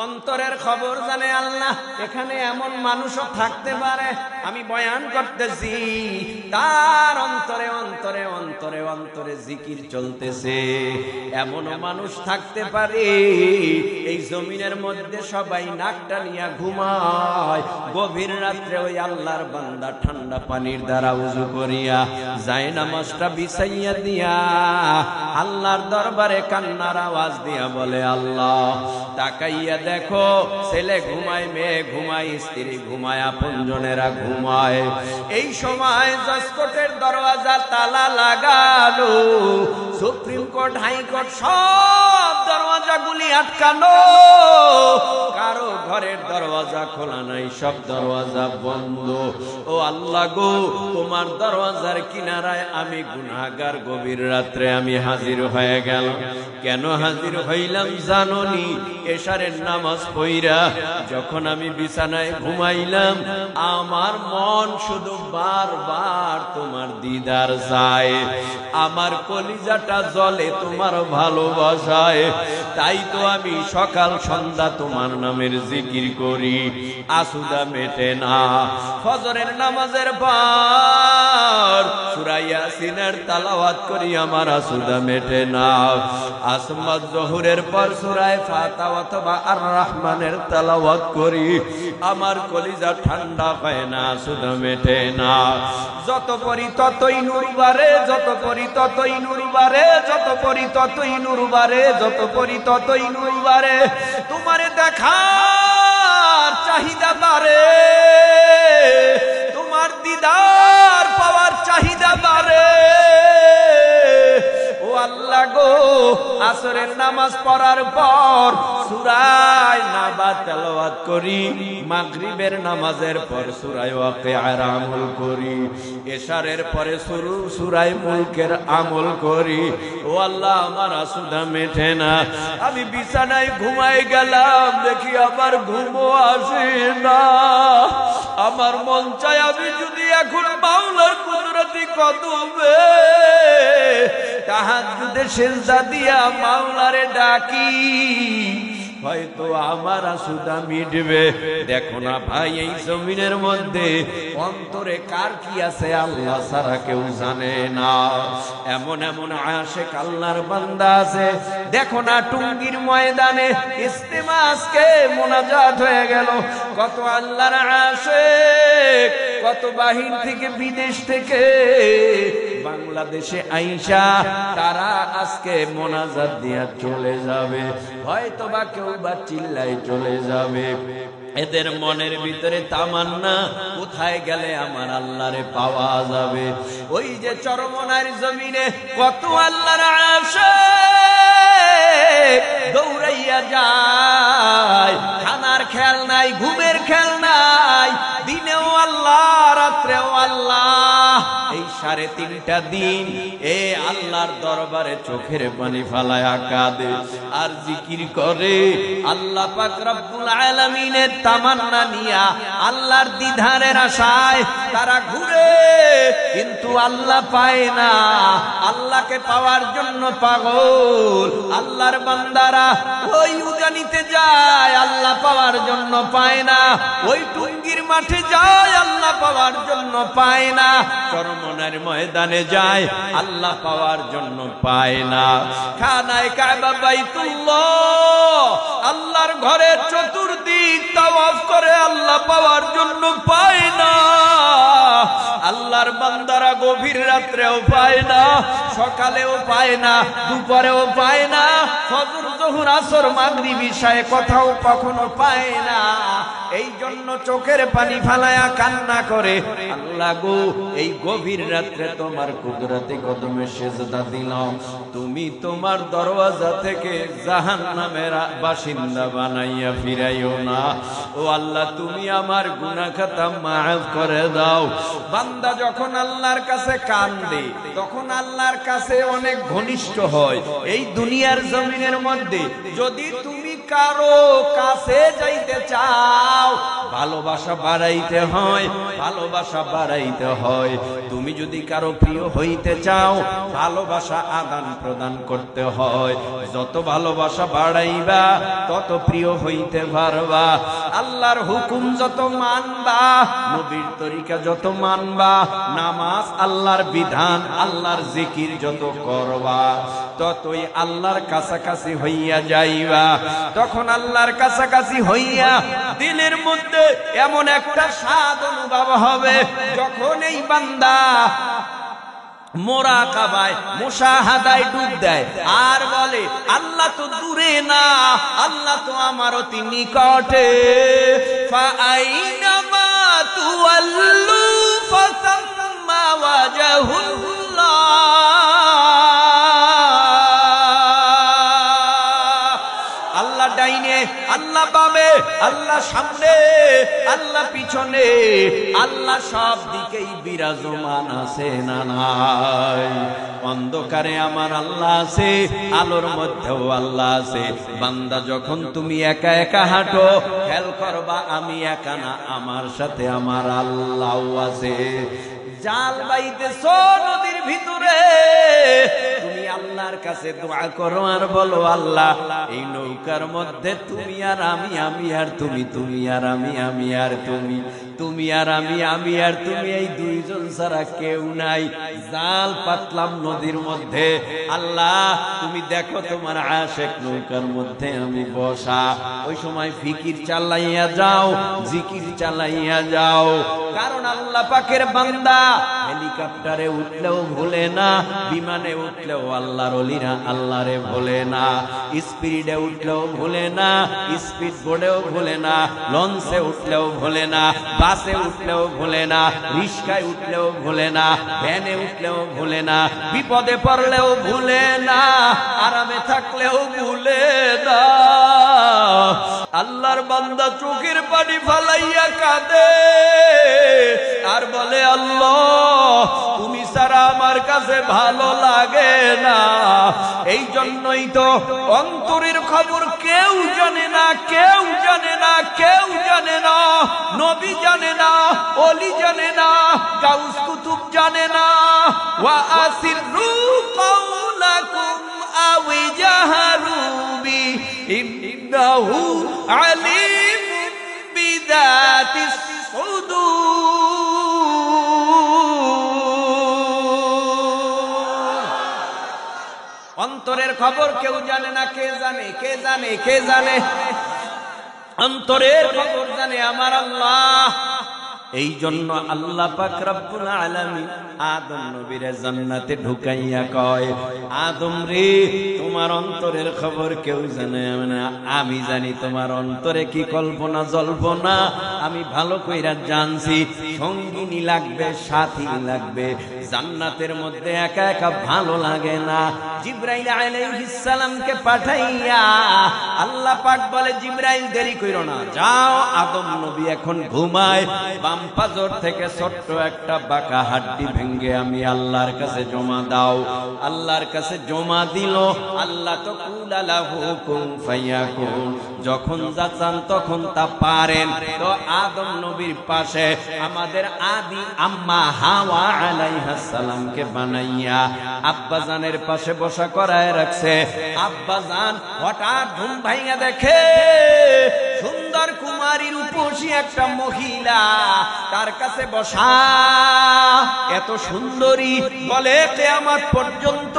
অন্তরের খবর জানে আল্লাহ। এখানে এমন মানুষও থাকতে পারে, আমি বয়ান করতেছি, তার অন্তরে অন্তরে অন্তরে অন্তরে জিকির চলতেছে। এমনও মানুষ থাকতে পারে, এই জমিনের মধ্যে সবাই নাকটা নিয়ে ঘুমায়, গভীর রাত্রে ওই আল্লাহর বান্দা ঠান্ডা পানির দ্বারা উযু করিয়া যায় নামাজটা বিছাইয়া দিয়া আল্লাহর দরবারে কান্নার আওয়াজ দিয়া বলে, আল্লাহ তাকাইয়া দেখো, ছেলে ঘুমায়, মেয়ে ঘুমায়, স্ত্রী ঘুমায়, আপনজনেরা ঘুমায়। এই সময় জজ কোর্টের দরওয়াজা তালা লাগানো, সুপ্রিম কোর্ট, হাইকোর্ট সব দরওয়াজাগুলি আটকানো, কারো ঘরের দরওয়াজা খোলা নাই, সব দরওয়াজা বন্ধ। ও আল্লাহ গো, তোমার দরওয়াজার কিনারায় আমি গুনাহগার, গভীর রাত্রে আমি হাজির হয়ে গেল। কেন হাজির হইলাম জানোনি? এশারের নামাজ পইরা যখন আমি বিছানায় ঘুমাইলাম, আমার মন শুধু বারবার তোমার দিদার চায়, আমার কলিজাটা জ্বলে তোমার ভালোবাসায়। তাই তো আমি সকাল সন্ধ্যা তোমার নামের জিকির করি, আসুদা মেটে না। ফজরের নামাজের পর সূরা ইয়াসিনের তেলাওয়াত করি, আমার আসুদা মেটে না। আসমাত জোহরের পর সূরা ফাতিহা অথবা আর রহমানের তেলাওয়াত করি, আমার কলিজা ঠান্ডা হয় না, আসুদা মেটে না। যত পড়ি ততই নূর বাড়ে, যত পড়ি ততই নূর বাড়ে, যত পড়ি ততই নূর বাড়ে, যত পড়ি ততই নূর বাড়ে। তোমারে দেখার চাহিদা বাড়ে, তোমার দিদার পাওয়ার চাহিদা বাড়ে। ও আল্লাহ গো, আসরের নামাজ পড়ার পর সূরা নাবা তেলাওয়াত করি, মাগরিবের নামাজের পর সূরা ওয়াকিয়ার আমল করি, এশারের পরে সূরা মুলকের আমল করি। ও আল্লাহ, আমার আসুদা মেটে না। আমি বিছানায় ঘুমাই গেলাম, দেখি আমার ঘুমও আসে না। আমার মন চায় আমি যদি এখন মাওলার কুদরতি কদমে তাহাজ্জুদে সিজদা দিয়া মাওলারে ডাকি, হয়তো আমার আসুদা মিটবে। দেখো না ভাই, এই জমিনের মধ্যে অন্তরে কার কি আছে আল্লাহ ছাড়া কেউ জানে না। এমন এমন আশিক আল্লাহর বান্দা আছে, দেখো না টুঙ্গির ময়দানে ইস্তেমা আজকে মোনাজাত হয়ে গেল, কত আল্লাহর আশিক কত বাহির থেকে বিদেশ থেকে বাংলাদেশে আইসা তারা আজকে মোনাজাত দিয়া চলে যাবে, হয়তো বা কেউ বা চিল্লাই চলে যাবে। এদের মনের ভিতরে তামান্না, কোথায় গেলে আমার আল্লাহরে পাওয়া যাবে। ওই যে চরমনার জমিনে কত আল্লাহর আশিক দৌড়াইয়া যায়, খানার খেয়াল নাই, ঘুমের খেয়াল নাই, দিনেও আল্লাহ রাত্রেও আল্লাহ। এই 3.5টা দিন এ আল্লাহর দরবারে চোখের পানি ফালায়া কাঁদে আর জিকির করে। আল্লাহ পাক রব্বুল আলামিনের তামান্না নিয়া, আল্লাহর দিদারের আশায় তারা ঘুরে, কিন্তু আল্লাহ পায় না। আল্লাহকে পাওয়ার জন্য পাগল আল্লাহর বান্দারা ওই উজানিতে যায়, আল্লাহ পাওয়ার জন্য পায় না। ওই টুঙ্গির মাঠে যায়, আল্লাহ পাওয়ার জন্য পায় না। চরমনার ময়দানে যায়, আল্লাহ পাওয়ার জন্য পায় না। খানায়ে কাবা বাইতুল্লাহ, আল্লাহর ঘরের চতুর্দিক তাওয়াফ করে, আল্লাহ পাওয়ার জন্য পায় না। আল্লাহর বান্দারা গভীর রাত্রেও পায় না, সকালেও পায় না, দুপুরেও পায় না, ফজর জোহর আসর মাগরিব ইশায় কোথাও কখনো পায় না। এই জন্য চোখের পানি ফালায়া কান্না করে, আল্লাহ গো, এই গভীর রাত্রে তোমার কুদরতে কদমে সেজদা দিলাম, তুমি তোমার দরওয়াজা থেকে জাহান্নামের বাসিন্দা বানাইয়া ফিরাইও না। ও আল্লাহ, তুমি আমার গুনাহ খাতা মাফ করে দাও। বান্দা যখন আল্লাহর কাছে কান্দে, তখন আল্লাহর কাছে অনেক ঘনিষ্ঠ হয়। এই দুনিয়ার জমিনের মধ্যে যদি তুমি কারো কাছে যাইতে চাও, ভালোবাসা বাড়াইতে হয়, ভালোবাসা বাড়াইতে হয়। তুমি যদি কারো প্রিয় হইতে চাও, ভালোবাসা আদান প্রদান করতে হয়। যত ভালোবাসা বাড়াইবা, তত প্রিয় হইতে পারবা। আল্লাহর হুকুম যত মানবা, নবীর তরিকা যত মানবা, নামাজ আল্লাহর বিধান, আল্লাহর জিকির যত করবা, ততই আল্লাহর কাছাকাছি হইয়া যাইবা। তখন আল্লাহর কাছাকাছি হইয়া দিলের মধ্যে এমন একটা স্বাদ অনুভব হবে, যখন এই বান্দা মোরাকাবায় মুশাহাদায় ডুব দেয় আর বলে, আল্লাহ তো দূরে না, আল্লাহ তো আমার অতি নিকটে। ফাআইনামা তুওয়াল্লু ফাসাম্মা ওয়াজহুল্লাহ। আল্লাহ ডাইনে, আল্লাহ বামে, আল্লাহ সামনে, আল্লাহ পিছনে, আল্লাহ সব দিকেই বিরাজমান আছে না নাই? অন্ধকারে আমার আল্লাহ আছে, আলোর মধ্যেও আল্লাহ আছে। বান্দা যখন তুমি একা একা হাঁটো, খেয়াল করবা আমি একা না, আমার সাথে আমার আল্লাহ আছে। জাল বাইতেছ নদীর ভিতরে, তুমি আল্লাহর কাছে দোয়া করো আর বলো, আল্লাহ এই নৌকার মধ্যে তুমি আর আমি, আমি আর তুমি, তুমি আর আমি, আমি আর তুমি, তুমি আর আমি, আমি আর তুমি, এই দুইজন ছাড়া কেউ নাই। জাল পাতলাম নদীর মধ্যে, আল্লাহ তুমি দেখো তোমার আশিক নৌকার মধ্যে আমি বসা। ওই সময় ফিকির চালাইয়া যাও, জিকির চালাইয়া যাও, কারণ আল্লাহ পাকের বান্দা হেলিকপ্টারে উঠলেও ভুলে না, বিমানে উঠলেও আল্লাহর ওলিরা আল্লাহরে ভুলে না, স্পিডে উঠলেও ভুলে না, স্পিড বোর্ডেও ভুলে না, লঞ্চে উঠলেও ভুলে না, বাসে উঠলেও ভুলে না, রিস্কায় উঠলেও ভুলে না, ভ্যানে উঠলেও ভুলে না, বিপদে পড়লেও ভুলে না, আরামে থাকলেও ভুলে না। আল্লাহর বান্দা চোখের পানি ফালাইয়া কাঁদে আর বলে, আল্লাহ তুমি ছাড়া আমার কাছে ভালো লাগে না। এই জন্যই তো অন্তরের খবর কেউ জানে না, কেউ জানে না, কেউ জানে না। নবী জানে না, ওলি জানে না, গাউস কুতুব জানে না। ওয়া আসিররু কাওলাকুম আও জাহারু বি ইন্নাহু আলিমুম বিযাতিস সুদূর। অন্তরের খবর কেউ জানে না, কে জানে? কে জানে? কে জানে? অন্তরের খবর জানে আমার আল্লাহ। এই জন্য আল্লাহ পাক রব্বুল আলামিন আদম নবীরে জান্নাতে ঢুকাইয়া কয়, আদম রে তোমার অন্তরের খবর কেউ জানে না, আমি জানি তোমার অন্তরে কি কল্পনা জল্পনা আমি ভালো কইরা জানছি। সঙ্গিনী লাগবে, সাথী লাগবে। জান্নাতের মধ্যে একা একা ভালো লাগে না। জিবরাইল আলাইহিস সালামকে পাঠাইয়া আল্লাহ পাক বলে, জিবরাইল দেরি কইরো না, যাও আদম নবী এখন ঘুমায়, বাম পাজর থেকে ছোট্ট একটা বাঁকা হাড্ডি ভেঙ্গে আমি আল্লাহর কাছে জমা দাও। আল্লাহর কাছে জমা দিল। আল্লাহ তো কুলা লাহু কুন ফায়াকুন, যখন যা চান তখন তা পারেন। তো আদম নবীর পাশে আমাদের আদি আম্মা হাওয়া আলাইহিস সালামকে বানাইয়া আব্বাজানের পাশে বসা করায় রাখছে। আব্বাজান হঠাৎ ঘুম ভাঙা দেখে সুন্দর কুমারী রূপসী একটা মহিলা তার কাছে বসা। এত সুন্দরী, বলে কিয়ামত পর্যন্ত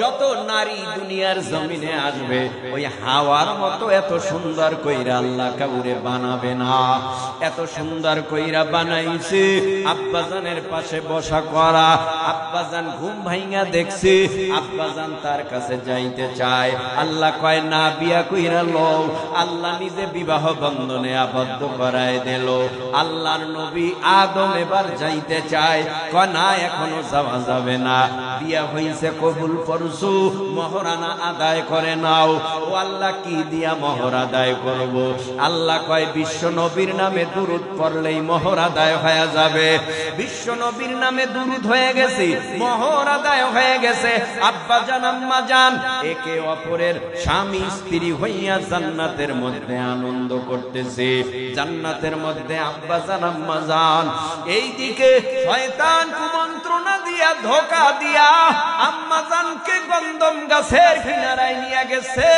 যত নারী দুনিয়ার জমিনে আসবে ওই হাওয়ার মতো এত সুন্দর কইরা আল্লাহ কাউরে বানাবে না। এত সুন্দর কইরা বানাইছে। আব্বাজানের পাশে বসা করা। আব্বাজান ঘুম ভাঙা দেখছে, আব্বাজান তার কাছে যাইতে চায়। আল্লাহ কয়, না, বিয়া কইরা লও। আল্লাহ নিজে বিবাহ বন্ধনে আবদ্ধ করায় দিল। আল্লাহর নবী আদম এবার যাইতে চায়, কয় না, এখনো যাওয়া যাবে না, বিয়া হইছে, কবুল করছু, মহরানা আদায় করে নাও। ও আল্লাহ, কি দিয়া মোহর আদায় করব? আল্লাহ কয়, বিশ্ব নবীর নামে দুরূদ পড়লেই মোহর আদায় হয়ে যাবে। বিশ্ব নবীর নামে দুরূদ হয়ে গেছে, মোহর আদায় হয়ে গেছে। আব্বা জান আম্মা জান একে অপরের স্বামী স্ত্রী হইয়া জান্নাতের মধ্যে আনন্দ করতেছে। জান্নাতের মধ্যে আব্বা জান আম্মা জান। এইদিকে শয়তান কুমন্ত্রণা দিয়া, ধোঁকা দিয়া আম্মা জানকে গন্ধম গাছের কিনারায় নিয়ে গেছে।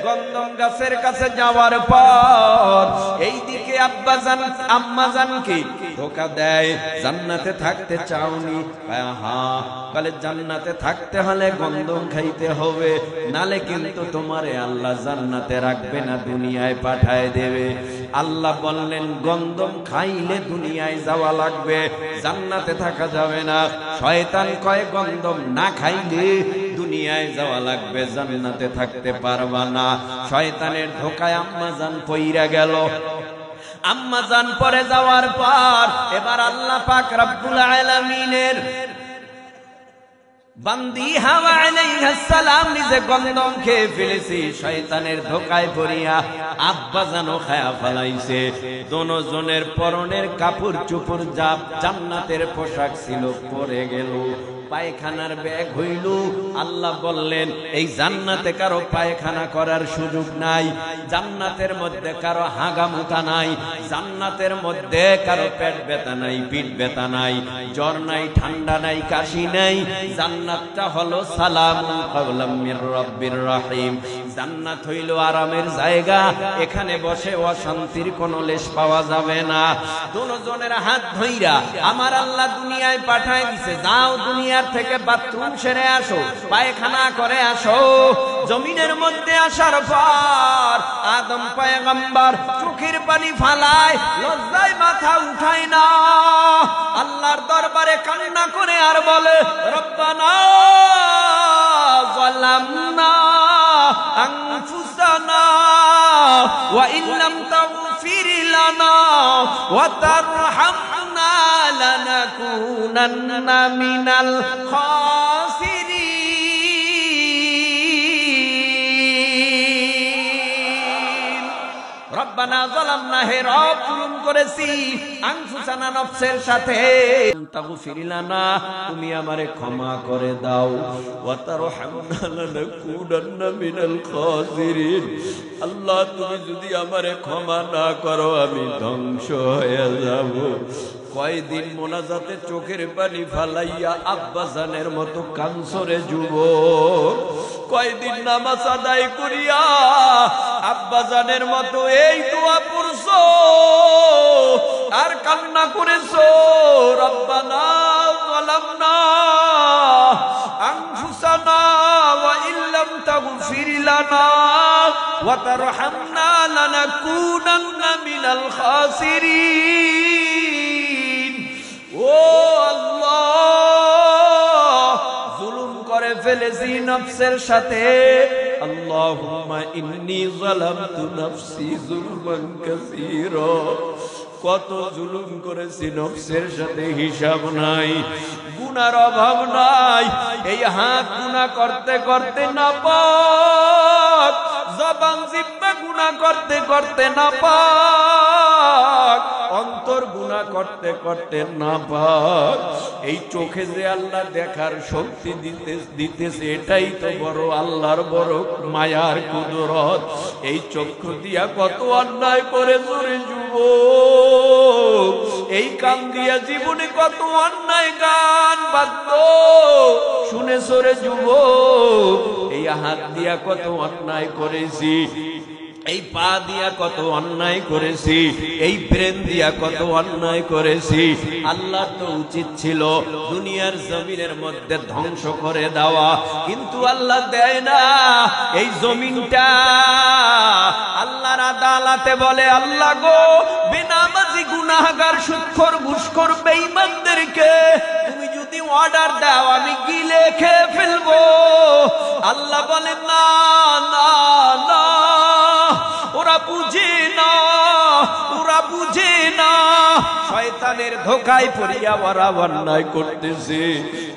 গন্ধম গাছের কাছে যাওয়ার পর এইদিকে আব্বা জান আম্মা জানকে ধোঁকা দেয়, জান্নাতে থাকতে চাওনি? হ্যাঁ। বলে, জান্নাতে থাকতে হলে গন্ধম খাইতে হবে, নালে কিন্তু তোমারে আল্লাহ জান্নাতে রাখবে না, দুনিয়ায় পাঠায় দেবে। আল্লাহ বললেন, গন্ধম খাইলে দুনিয়ায় যাওয়া লাগবে, জান্নাতে থাকা যাবে না। শয়তান কয়, গন্ধম না খাইলে দুনিয়ায় যাওয়া লাগবে, জান্নাতে থাকতে পারবা না। শয়তানের ধোকায় আম্মা জান পইরা গেল। আম্মা জান পরে যাওয়ার পর এবার আল্লাহ পাক রব্বুল আলামিনের বান্দি হাওয়া আলাইহিস সালাম নিজে গন্ধম খেয়ে ফেলেছে। শয়তানের ধোকায় পড়িয়া আব্বা জানও খায়া ফেলাইছে। দুজনের পরনের কাপড় চোপড় যা জান্নাতের পোশাক ছিল পরে গেল। পায়খানার ব্যাগ হইল। আল্লাহ বললেন, এই জান্নাতে কারো পায়খানা করার সুযোগ নাই, জান্নাতের মধ্যে কারো হাগামুতা নাই, জান্নাতের মধ্যে কারো পেট ব্যথা নাই, পিঠ ব্যথা নাই, জ্বর নাই, ঠান্ডা নাই, কাশি নাই। জান্নাতটা হলো সালামুন কাওলাম মির রাব্বির রহিম। জান্নাত হইল আরামের জায়গা, এখানে বসে অশান্তির কোনো লেশ পাওয়া যাবে না। দুজনের হাত ধইরা আমার আল্লাহ দুনিয়ায় পাঠায় দিছে, যাও দুনিয়া দুনিয়ার থেকে বাথরুম সেরে আসো, পায়খানা করে আসো। জমিনের মধ্যে আসার পর আদম পয়গম্বর চোখের পানি ফালায়, লজ্জায় মাথা উঠায় না, আল্লাহর দরবারে কান্না করে আর বলে, রব্বানা যালামনা আনফুসানা ওয়া ইল্লাম তাগফির লানা ওয়া তারহামনা লানাকুনান্না মিনাল খাসিরিন। রব্বানা যালামনা, হে রব জুলুম করেছি, আনফুসানা নফসের সাথে, তাগফির লানা, তুমি আমারে ক্ষমা করে দাও, ওয়া তারহামনা লানাকুনান্না মিনাল খাসিরিন। আল্লাহ তুমি যদি আমারে ক্ষমা না করো আমি ধ্বংস হয়ে যাব। কয়দিন মোনাজাতে চোখের পানি ফালাইয়া আব্বাজানের মতো কানসরে যুবক, কয়দিন নামাজ আদায় করিয়া আব্বাজানের মতো এই দোয়া পড়ছো আর কান্না করেছো, রব্বানা যালামনা আনফুসানা ওয়া ইল্লাম তাগফির লানা ওয়া তারহামনা লানাকুনান্না মিনাল খাসিরিন। ও আল্লাহ, জুলুম করে ফেলেছি নফসের সাথে, আল্লাহুম্মা ইন্নী যালামতু নাফসি যুলমান কাসীরা। কত জুলুম করেছি নফসের সাথে, হিসাব নাই, গুনার অভাব নাই। এই হাত গুনাহ করতে করতে নাপাক, জবান জিহ্বা গুনাহ করতে করতে নাপাক, অন্তর গুনাহ করতে করতে নাপাক। এই চোখে যে আল্লাহ দেখার শক্তি দিতেছে, এটাই তো বড় আল্লাহর বড় মায়ার কুদরত। এই চক্ষু দিয়া কত অন্যায় করে জোরে যুবক, এই কান দিয়া জীবনে কত অন্যায় গান বাদ্য শুনে সরে যুবক, এই হাত দিয়া কত অন্যায় করেছি, এই পা দিয়া কত অন্যায় করেছি, এই ব্রেন দিয়া কত অন্যায় করেছি। আল্লাহ তো উচিত ছিল দুনিয়ার জমিনের মধ্যে ধ্বংস করে দেওয়া, কিন্তু আল্লাহ দেয় না। এই জমিনটা আল্লাহর আদালতে বলে, আল্লাহ গো, বেনামাজি গুনাহগার সুদখোর ঘুষখোর বেঈমানদেরকে তুমি যদি অর্ডার দাও আমি গিলে খেয়ে ফেলবো। আল্লাহ বলে, না না না, ওরা বুঝে না, ওরা বুঝে না, শয়তানের ধোঁকায় পড়িয়া ওরা অন্যায় করতেছে।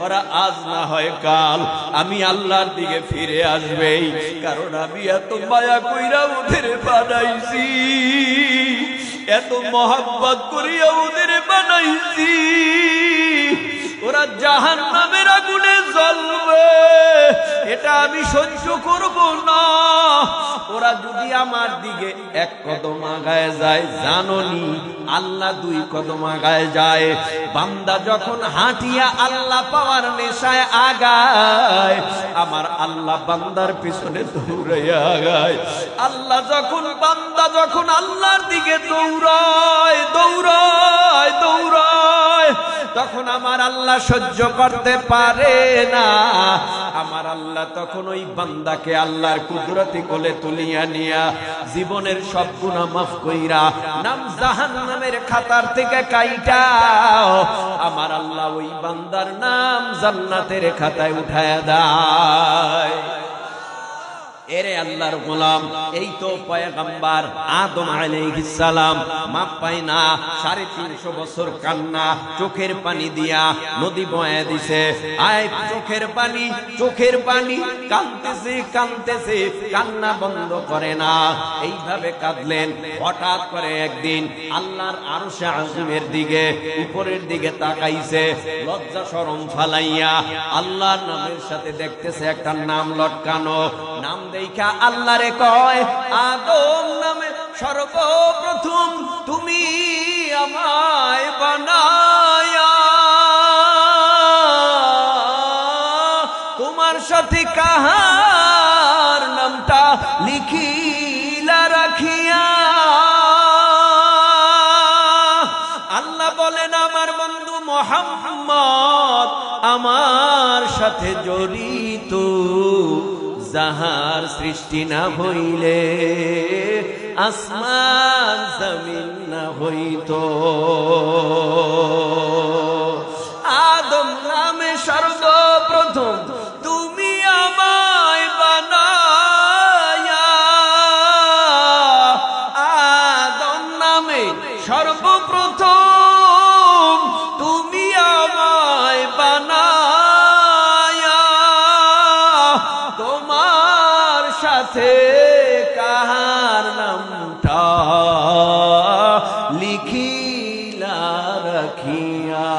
ওরা আজ না হয় কাল আমি আল্লাহর দিকে ফিরে আসবেই, কারণ আমি এত মায়া কইরা ওদের বানাইছি, এত মহব্বত করিয়া ওদের বানাইছি। ওরা জাহান্নামের আগুনে জ্বলবে, এটা আমি সহ্য করব না। ওরা যদি আমার দিকে এক কদম আগায় যায়, জানোনি আল্লাহ দুই কদম আগায় যায়। বান্দা যখন হাঁটিয়া আল্লাহ পাওয়ার নেশায় আগায়, আমার আল্লাহ বান্দার পিছনে দৌড়াইয়া আগায়। আল্লাহ যখন বান্দা যখন আল্লাহর দিকে দৌড়ায় দৌড়ায় দৌড়ায়, তখন আমার আল্লাহ সহ্য করতে পারে না। আমার আল্লাহ তখন ওই বান্দাকে আল্লাহর কুদরতি কোলে তুলিয়া নিয়া জীবনের সব গুনাহ মাফ কইরা নাম জাহান্নামের খাতার থেকে কাইটা আমার আল্লাহ ওই বান্দার নাম জান্নাতের খাতায় উঠায়া দেয়। এরে আল্লাহর গোলাম, এই তো পয়গম্বর আদম আলাইহিস সালাম মাপ পায় না, 350 বছর কান্না, চোখের পানি দিয়া নদী বয়ে দিছে। আয় চোখের পানি, চোখের পানি, কাঁদতেছে কাঁদতেছে, কান্না বন্ধ করে না। এইভাবে কাঁদলেন। হঠাৎ করে একদিন আল্লাহর আরশে আযমের দিকে, উপরের দিকে তাকাইছে, লজ্জা শরম ফালাইয়া আল্লাহর নামের সাথে দেখতেছে একটা নাম লটকানো। নাম দেখা আল্লাহরে কয়, আদম নামে সর্বপ্রথম তুমি আমায় বানায়া, তোমার সাথে কাহার নামটা লিখিলা রাখিয়া। আল্লাহ বলেন, আমার বন্ধু মুহাম্মদ আমার সাথে জড়িত, যাহার সৃষ্টি না হইলে আসমান জমিন না হইত। আদম নামে সর্বপ্রথম তুমি আমায় বানায়া, আদম নামে সর্বপ্রথম তুমি আমায় বানায়া, তোমার সাথে কাহার নামটা লিখিলা রাখিয়া।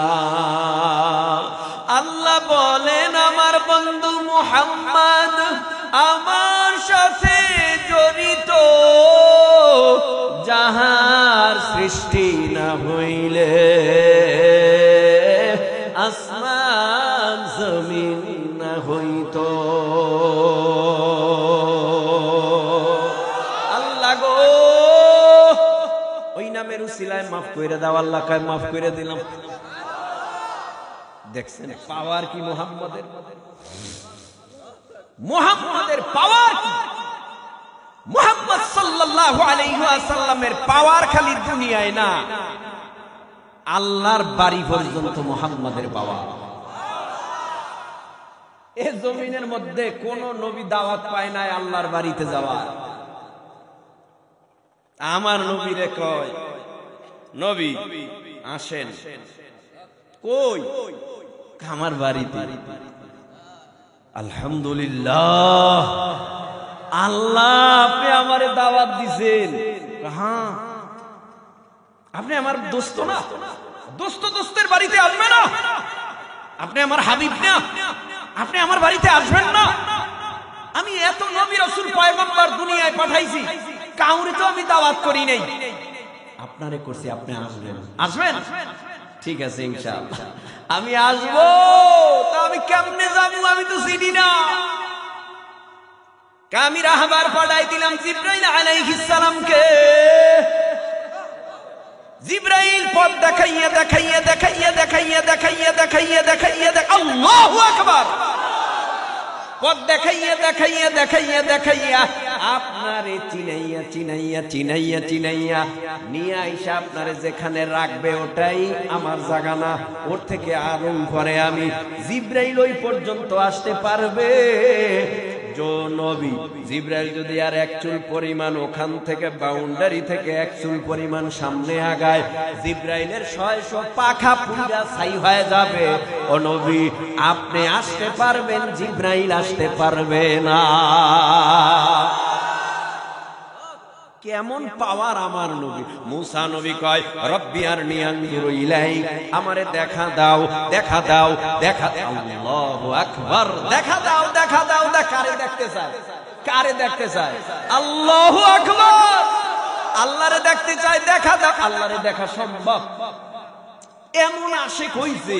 আল্লাহ বলেন আমার বন্ধু মুহাম্মদ আমার সাথে জড়িত, যাহার সৃষ্টি না হইলে আসমান জমিন না হইত। আল্লাহ গো ওই নামের উসিলায় মাফ করে দাও। আল্লাহ কয় মাফ করে দিলাম। দেখছেন পাওয়ার কি মুহাম্মদের, মুহাম্মদের পাওয়ার কি, মুহাম্মদ সাল্লাল্লাহু আলাইহি ওয়াসাল্লামের পাওয়ার খালি দুনিয়ায় না, আল্লাহর বাড়ি পর্যন্ত মুহাম্মদের পাওয়ার। এই জমিনের মধ্যে কোন নবী দাওয়াত পায় নাই আল্লাহর বাড়িতে যাওয়ার। আমার নবীরে কয় নবী আসেন, কই আমার বাড়িতে। আলহামদুলিল্লাহ আল্লাহ আপনি আমারে দাওয়াত দিছেন। হ্যাঁ আপনি আমার দোস্ত না, দোস্ত দোস্তের বাড়িতে আসবে না, আপনি আমার হাবিব না, আপনি আমার বাড়িতে আসবেন না। আমি এত নবী রাসূল পয়গম্বর দুনিয়ায় পাঠাইছি, কাউরে তো আমি দাওয়াত করি নাই, আপনারে করছি, আপনি আসবেন। আসবেন ঠিক আছে ইনশাআল্লাহ আমি আসবো। তা আমি কেমনে যাবো, আমি তো চিনি না। আমি রাহবার পাঠাই দিলাম জিবরাইল আলাইহিস সালামকে। জিবরাইল পথ দেখাইয়া দেখাইয়া দেখাইয়া দেখাইয়া দেখাইয়া দেখাইয়া দেখাইয়া আল্লাহু আকবার, পথ দেখাইয়া দেখাইয়া দেখাইয়া দেখাইয়া আপনারে চিনাইয়া চিনাইয়া চিনাইয়া চিনাইয়া নিয়ে আইসা আপনারে যেখানে রাখবে ওটাই আমার জায়গা না, ওর থেকে আরো পরে আমি জিবরাইল ওই পর্যন্ত আসতে পারবে। নবী জিবরাইল যদি আর এক চুল পরিমাণ ওখান থেকে বাউন্ডারি থেকে এক চুল পরিমাণ সামনে আগায়, জিবরাইলের 600 পাখা পুরা ছাই হয়ে যাবে। ও নবী আপনি আসতে পারবেন, জিবরাইল আসতে পারবে না। কেমন পাওয়ার আমার নবী। মুসা নবী কয় রব্বি আরনি আনজুরু ইলাইক, আমারে দেখা দাও দেখা দাও দেখা দাও। আল্লাহু আকবার, দেখা দাও দেখা দাও। কারে দেখতে চায়, কারে দেখতে চায়? আল্লাহু আকবার, আল্লাহরে দেখতে চায়, দেখা দাও। আল্লাহরে দেখা সম্ভব? এমন আশিক হইছে,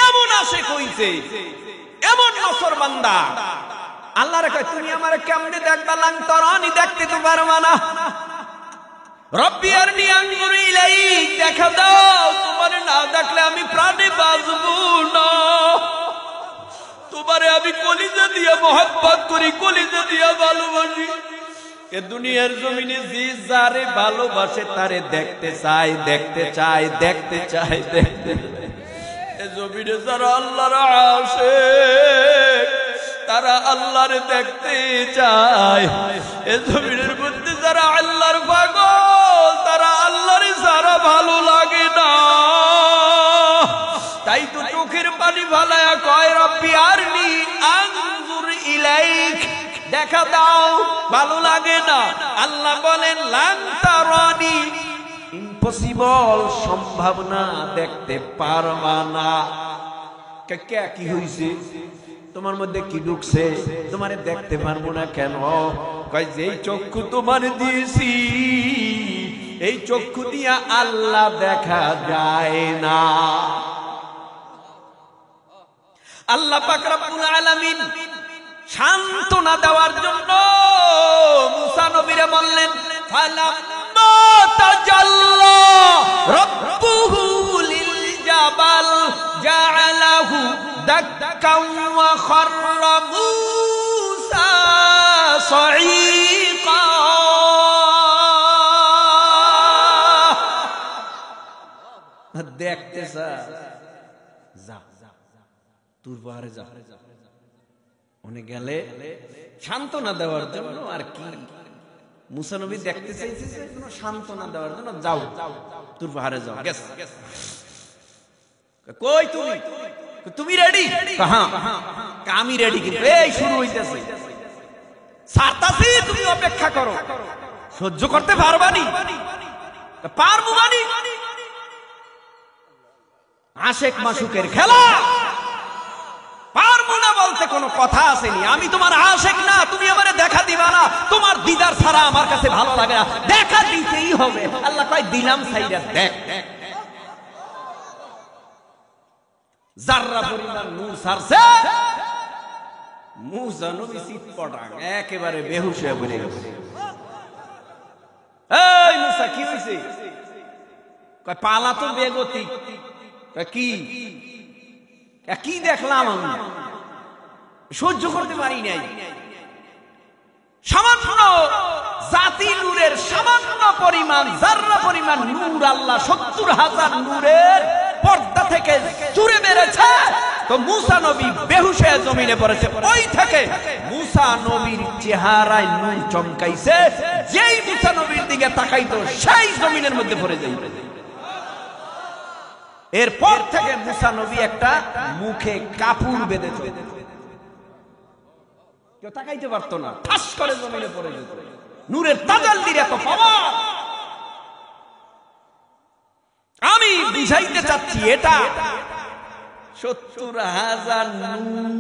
এমন আশিক হইছে, এমন নসর বান্দা। আল্লাহরে কয় তুমি আমারে কেমনে দেখবা, লাং তরানি দেখতে তো পারবা না। রব্বি আরনি আনজুরু ইলাইক, দেখা দাও, তোমারে না দেখলে আমি প্রাণে বাঁচবো না। তোমারে আমি কলিজা দিয়া মহব্বত করি, কলিজা দিয়া ভালোবাসি। এ দুনিয়ার জমিনে যে যারে ভালোবাসে তারে দেখতে চায়, দেখতে চায়, দেখতে চায়, দেখতে চায়। এ জমিনে যারা আল্লাহর আশিক তারা আল্লাহরে দেখতে চায়। এ জমিনের মধ্যে যারা আল্লাহর পাগল তারা আল্লাহরে সারা ভালো লাগে না। তাই তো চোখের পানি ভালায়া কয় রব্বি আরনি আনজুর ইলাইক, দেখা দাও, ভালো লাগে না। আল্লাহ বলেন লান তারানি, ইম্পসিবল, সম্ভব না, দেখতে পারবা না। কি হইছে তোমার মধ্যে, কি ঢুকছে, তোমারে দেখতে পারবো না কেন? কয় যেই চক্ষু তোমার দিয়েছি এই চক্ষু দিয়া আল্লাহ দেখা যায় না। আল্লাহ পাক রব্বুল আলামিন সান্ত্বনা দেওয়ার জন্য মুসা নবীরে বললেন ফালাম্মা তাজাল্লা রাব্বুহু লিল জাবাল জাআলাহু دكا وخر موسى صعيقا দেখতে যা তুর পাহাড়ে যা অনেক গেলে সান্ত্বনা দেওয়ার জন্য আর কি মুসা নবী দেখতে চাইছে কোনো সান্ত্বনা দেওয়ার জন্য যাও তুর পাহাড়ে যাও কই তুমি রেডি হ্যাঁ আমি রেডি কিন্তু এই শুরু হইতেছে সারতাছি তুমি অপেক্ষা করো সহ্য করতে পারবানি পারবো মানি আশেক মাসুকের খেলা পারবো না বলতে কোনো কথা আসেনি আমি তোমার আশেক না তুমি আমারে দেখা দিবা না তোমার দিদার ছাড়া আমার কাছে ভালো লাগে না দেখা দিতেই হবে আল্লাহ কয় দিলাম সাইরা দেখ জাররা পরিমাণ নূর ছাড়ছে মুসা নবী চিৎপটাং একেবারে বেহুশ হয়ে পড়ে গেছে এই মুসা কি হইছে কয় পালা তো বেগতি কি কি দেখলাম আমি সহ্য করতে পারি নাই সামান্য জাতি নূরের সামান্য পরিমাণ জাররা পরিমাণ নূর আল্লাহ ৭০,০০০ নূরের পর্দা থেকে চুরে বেড়েছে তো মুসা নবী বেহুশ হয়ে জমিনে পড়েছে ওই থেকে মুসা নবীর চেহারায় নূর চমকাইছে যেই মুসা নবীর দিকে তাকাইতো সেই জমিনের মধ্যে পড়ে যাইবে এরপর থেকে মুসা নবী একটা মুখে কাপড় বেঁধেছে কেউ তাকাইতে পারতো না ঠাস করে জমিনে পড়ে যেত নূরের তাজাল্লির এত পাওয়ার আমি বুঝাইতে চাচ্ছি এটা ৭০,০০০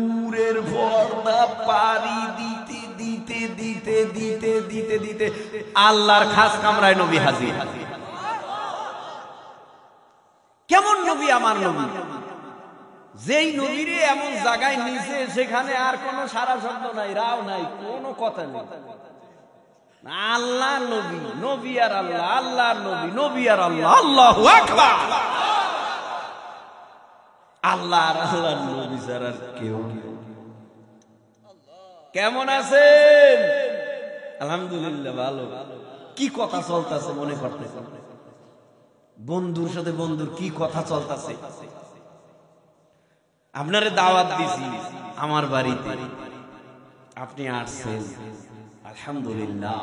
নূরের পর্দা পারি দিতে দিতে দিতে দিতে দিতে দিতে আল্লাহর খাস কামরায় নবী হাজির কেমন নবী আমার নবী যেই নবীরে এমন জায়গায় নিছে সেখানে আর কোন সারা শব্দ নাই রাও নাই কোনো কথা নেই আল্লাহ নবী নবী আর আল্লাহ আল্লাহর নবী নবী আর আল্লাহ আল্লাহু আকবার আল্লাহ আর আল্লাহর নবী ছাড়া কেউ কেমন আছেন আলহামদুলিল্লাহ ভালো কি কথা চলতেছে মনে করতেছে বন্ধুর সাথে বন্ধুর কি কথা চলতেছে আপনারে দাওয়াত দিছি আমার বাড়িতে আপনি আসছেন আলহামদুলিল্লাহ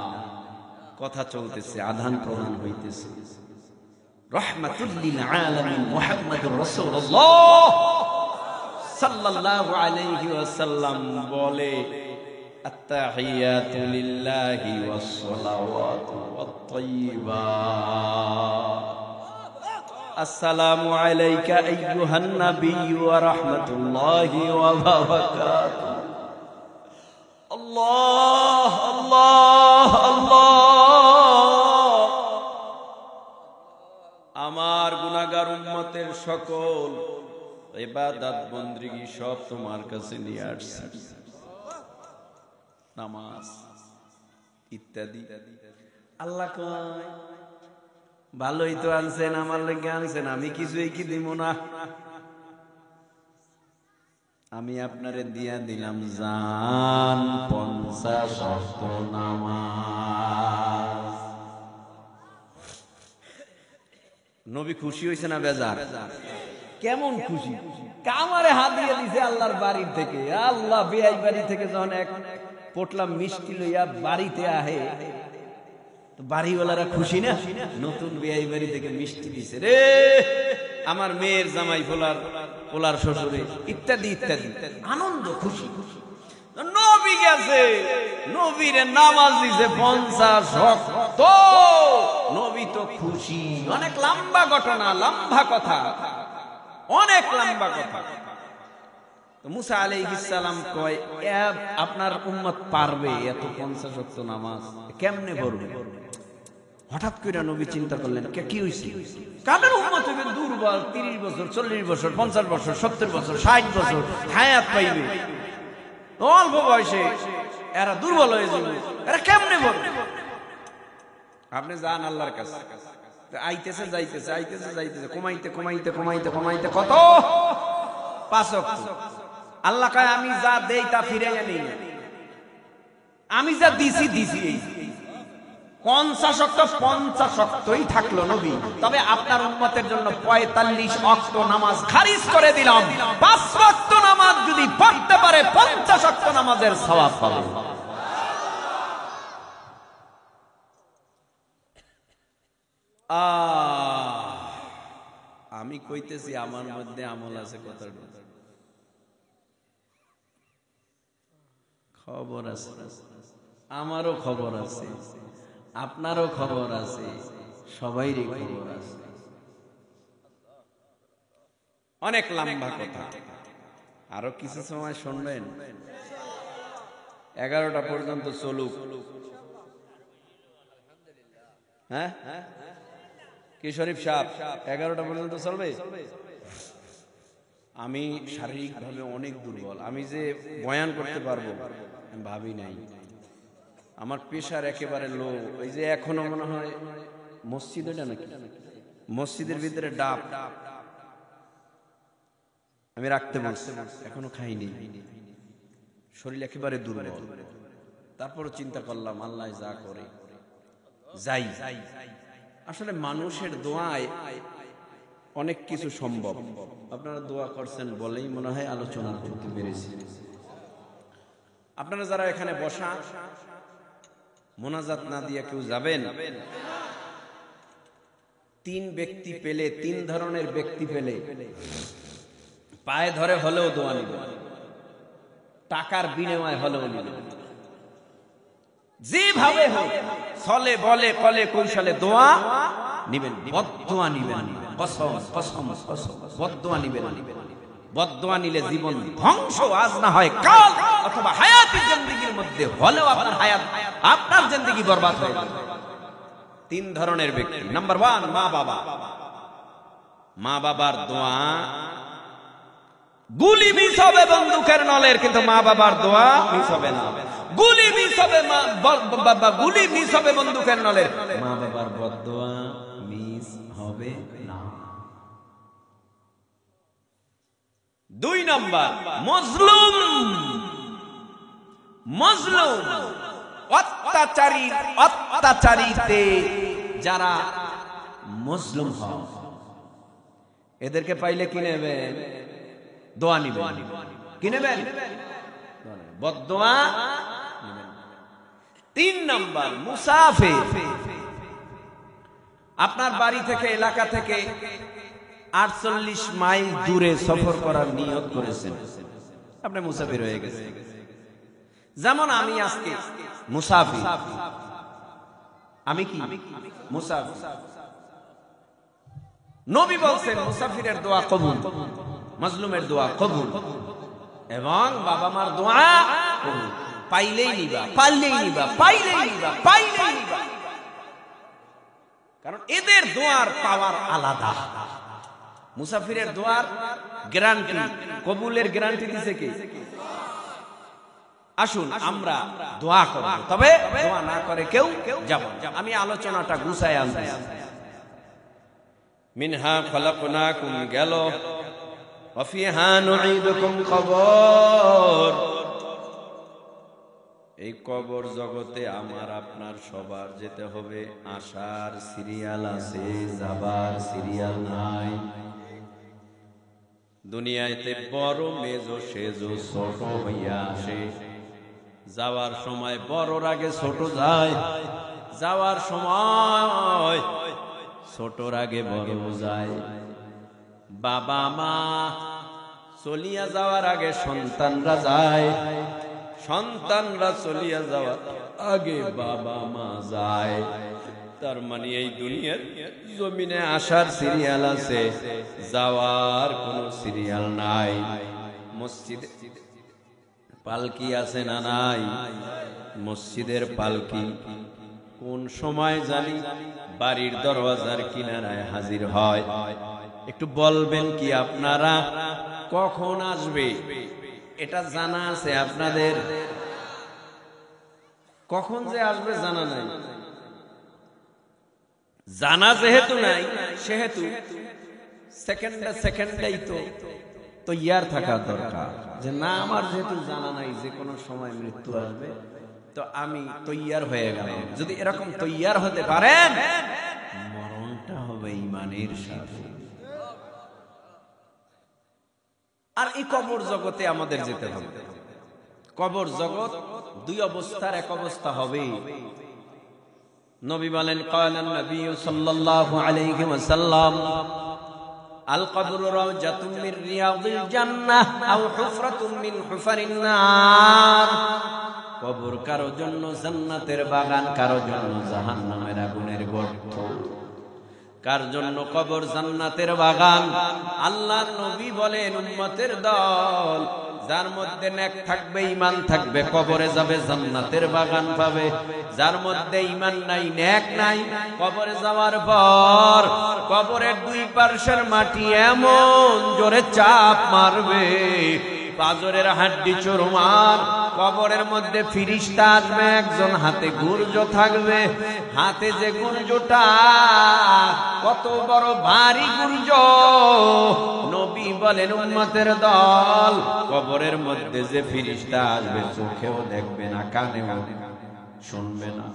কথা চলতেছে আদান প্রদান হইতেছে রাহমাতুল লিল আলামিন মুহাম্মদুর রাসূলুল্লাহ সাল্লাল্লাহু আলাইহি ওয়াসাল্লাম বলে আত্তাহিয়াতু লিল্লাহি ওয়াস সালাওয়াতু ওয়াত তাইয়্যিবাত আসসালামু আলাইকা আইয়ুহান নাবিয়্যু ওয়া রাহমাতুল্লাহি ওয়া বারাকাতুহু আল্লাহ আল্লাহ আল্লাহ আমার গুনাহগার উম্মতের সকল ইবাদত বندگی সব তোমার কাছে নিয়ে আসছি নামাজ ইত্যাদি আল্লাহ কয় ভালোই তো আনছেন আমার লাগি আনছেন আমি কিছুই কি দিব না আমি আপনারে দিয়া দিলাম জান 50 ওয়াক্ত নামাজ নবী খুশি হইছে না বেজার কেমন খুশি কামারে হাত দিয়ে দিছে আল্লাহর বাড়ি থেকে আল্লাহ বিআই বাড়ি থেকে যখন এক পোটলা মিষ্টি লইয়া বাড়িতে আহে তো বাড়িওয়ালারা খুশি না নতুন বিআই বাড়ি থেকে মিষ্টি দিছে রে আমার মেয়ের জামাই পোলার শ্বশুরে ইত্যাদি ইত্যাদি আনন্দ খুশি নবী গেছে নবীরে নামাজ দিছে 50 ওয়াক্ত নবী তো খুশি অনেক লম্বা ঘটনা লম্বা কথা অনেক লম্বা কথা তো মুসা আলাইহিস সালাম কয় আপনার উম্মত পারবে এত 50 ওয়াক্ত নামাজ কেমনে পড়বে হঠাৎ করে নবী চিন্তা করলেন কি হইছে কাদের উম্মত হবে দুর্বল 30 বছর 40 বছর 50 বছর 70 বছর 60 বছর হায়াত পাইবে অল্প বয়সে এরা দুর্বল হয়ে যাবে এরা কেমনে পড়বে আপনি যান আল্লাহর কাছে আইতেছে যাইতেছে আইতেছে যাইতেছে কমাইতে কমাইতে কমাইতে কমাইতে কত 5 ওয়াক্ত। আল্লাহ কয় আমি যা দেই তা ফিরাইয়া নেই না, আমি যা দিছি 50 ওয়াক্ত 50 ওয়াক্তই থাকলো নবী। তবে আপনার উম্মতের জন্য 45 ওয়াক্ত নামাজ খারিজ করে দিলাম। 5 ওয়াক্ত নামাজ যদি পড়তে পারে 50 ওয়াক্ত নামাজের সওয়াব পাবে। আমি কইতেছি আমার মধ্যে আমল আছে, কথাটা খবর আছে, আমারও খবর আছে, আপনারও খবর আছে, সবাইরই খবর আছে। অনেক লম্বা কথা, আরো কিছু সময় শুনবেন, 11টা পর্যন্ত চলুক। হ্যাঁ কি শরীফ সাহেব, 11টা পর্যন্ত চলবে? আমি শারীরিক ভাবে অনেক দুর্বল, আমি যে বয়ান করতে পারবো আমি ভাবি নাই। আমার প্রেশার একেবারে লো। ওই যে এখনো মনে হয় মসজিদ, ওইটা নাকি মসজিদের ভিতরে ডাব আমি রাখতে বলছি, এখনো খাইনি, শরীর একেবারে দুর্বল। তারপর চিন্তা করলাম আল্লাহ যা করে যাই। আসলে মানুষের দোয়ায় অনেক কিছু সম্ভব। আপনারা দোয়া করছেন বলেই মনে হয় আলোচনা করতে পেরেছি। আপনারা যারা এখানে বসা, মোনাজাত না দিয়ে কেউ যাবেন? 3 ব্যক্তি পেলে, 3 ধরনের ব্যক্তি পেলে পায়ে ধরে হলেও দোয়া নিবেন, টাকার বিনিময় হলেও নিবেন। যেভাবে হোক ছলে বলে কলে কৌশলে দোয়া নিবেন, বদদোয়া নিবেন। কসম কসম কসম, বদদোয়া নিবেন। বদদোয়া নিলে জীবন ধ্বংস, আজ না হয় কাল, অথবা হায়াতের জিন্দেগির মধ্যে হলেও আপনার হায়াত, আপনার জিন্দেগি বরবাদ হয়ে যাবে। 3 ধরনের ব্যক্তি। নাম্বার 1, মা বাবা। মা বাবার দোয়া গুলি মিস হবে বন্দুকের নলের, কিন্তু মা বাবার দোয়া মিস হবে না। গুলি মিস হবে, গুলি মিস হবে বন্দুকের নলের, মা বাবার বদদোয়া মিস হবে না। 2 নাম্বার, মজলুম। মজলুম অত্যাচারী, অত্যাচারীতে যারা মজলুম হয় এদেরকে পাইলে কি নেবেন? দোয়া নিবেন। কি নেবেন? বদদোয়া নিবেন। 3 নাম্বার, মুসাফির। আপনার বাড়ি থেকে, এলাকা থেকে 48 মাইল দূরে সফর করার নিয়ত করেছেন, আপনি মুসাফির হয়ে গেছেন। যেমন আমি আজকে মুসাফির। আমি কি মুসাফির? নবী বলছেন মুসাফিরের দোয়া কবুল, মাজলুমের দোয়া কবুল, এবং বাবা মার দোয়া কবুল। পাইলেই নিবা, পাইলেই নিবা, পাইলেই নিবা, পাইলেই নিবা। কারণ এদের দোয়ার পাওয়ার আলাদা। মুসাফিরের দোয়ার গ্যারান্টি, কবুলের গ্যারান্টি দিছে কে? আসুন আমরা দোয়া করব, তবে দোয়া না করে কেউ যাব। আমি আলোচনাটা গুছায় আনতে। মিনহা খলাকনাকুম গেল, ওয়া ফিহা নুঈদুকুম কবর। এই কবর জগতে আমার আপনার সবার যেতে হবে। আসার সিরিয়াল আছে, যাবার সিরিয়াল নাই। দুনিয়াতে বড় মেজো সেজো ছোট হইয়া আসে, যাওয়ার সময় বড়র আগে ছোট যায়, যাওয়ার সময় ছোটর আগে বড় যায়। বাবা মা চলিয়া যাওয়ার আগে সন্তানরা যায়, সন্তানরা চলিয়া যাওয়ার আগে বাবা মা যায়। তার মানে এই দুনিয়ার জমিনে আসার সিরিয়াল আছে, যাওয়ার কোনো সিরিয়াল নাই। মসজিদে পালকি আছে না নাই? মসজিদের পালকি কোন সময় জানি বাড়ির দরওয়াজার কিনারায় হাজির হয়। একটু বলবেন কি আপনারা কখন আসবে? এটা জানা আছে আপনাদের? কখন যে আসবে জানা নাই। জানা যেহেতু নাই, সেহেতু সেকেন্ডেই তৈয়ার থাকা দরকার, যে না আমার যেহেতু জানা নাই যে কোনো সময় মৃত্যু আসবে, তো আমি তৈয়ার হয়ে গেলাম। যদি এরকম তৈয়ার হতে পারেন, মরণটা হবে ঈমানের সাথে। আর এই কবর জগতে আমাদের যেতে হবে। কবর জগৎ দুই অবস্থার এক অবস্থা হবে। নবী বলেন, ক্বালান নবী সাল্লাল্লাহু আলাইহি ওয়াসাল্লাম, আল কবরু রাওজাতুম মির রিয়াদিল জান্নাহ আও হুফরাতুম মিন হুফারিন নার। কবর কারো জন্য জান্নাতের বাগান, কারো জন্য জাহান্নামের আগুনের গর্ত। কার জন্য কবর জান্নাতের বাগান? আল্লাহর নবী বলেন, উম্মতের দল যার মধ্যে নেক থাকবে, ঈমান থাকবে, কবরে যাবে জান্নাতের বাগান পাবে। যার মধ্যে ঈমান নাই, নেক নাই, কবরে যাওয়ার পর কবরের দুই পার্শ্বের মাটি এমন জোরে চাপ মারবে, পাজরের হাড্ডি চুরমার। কবরের মধ্যে ফিরিস্তা আসবে, একজন হাতে গুর্জ থাকবে। হাতে যে গুর্জটা, কত বড় ভারী গুর্জ! নবী বলেন, উম্মতের দল, কবরের মধ্যে যে ফিরিস্তা আসবে, চোখেও দেখবে না, কানেও শুনবে না,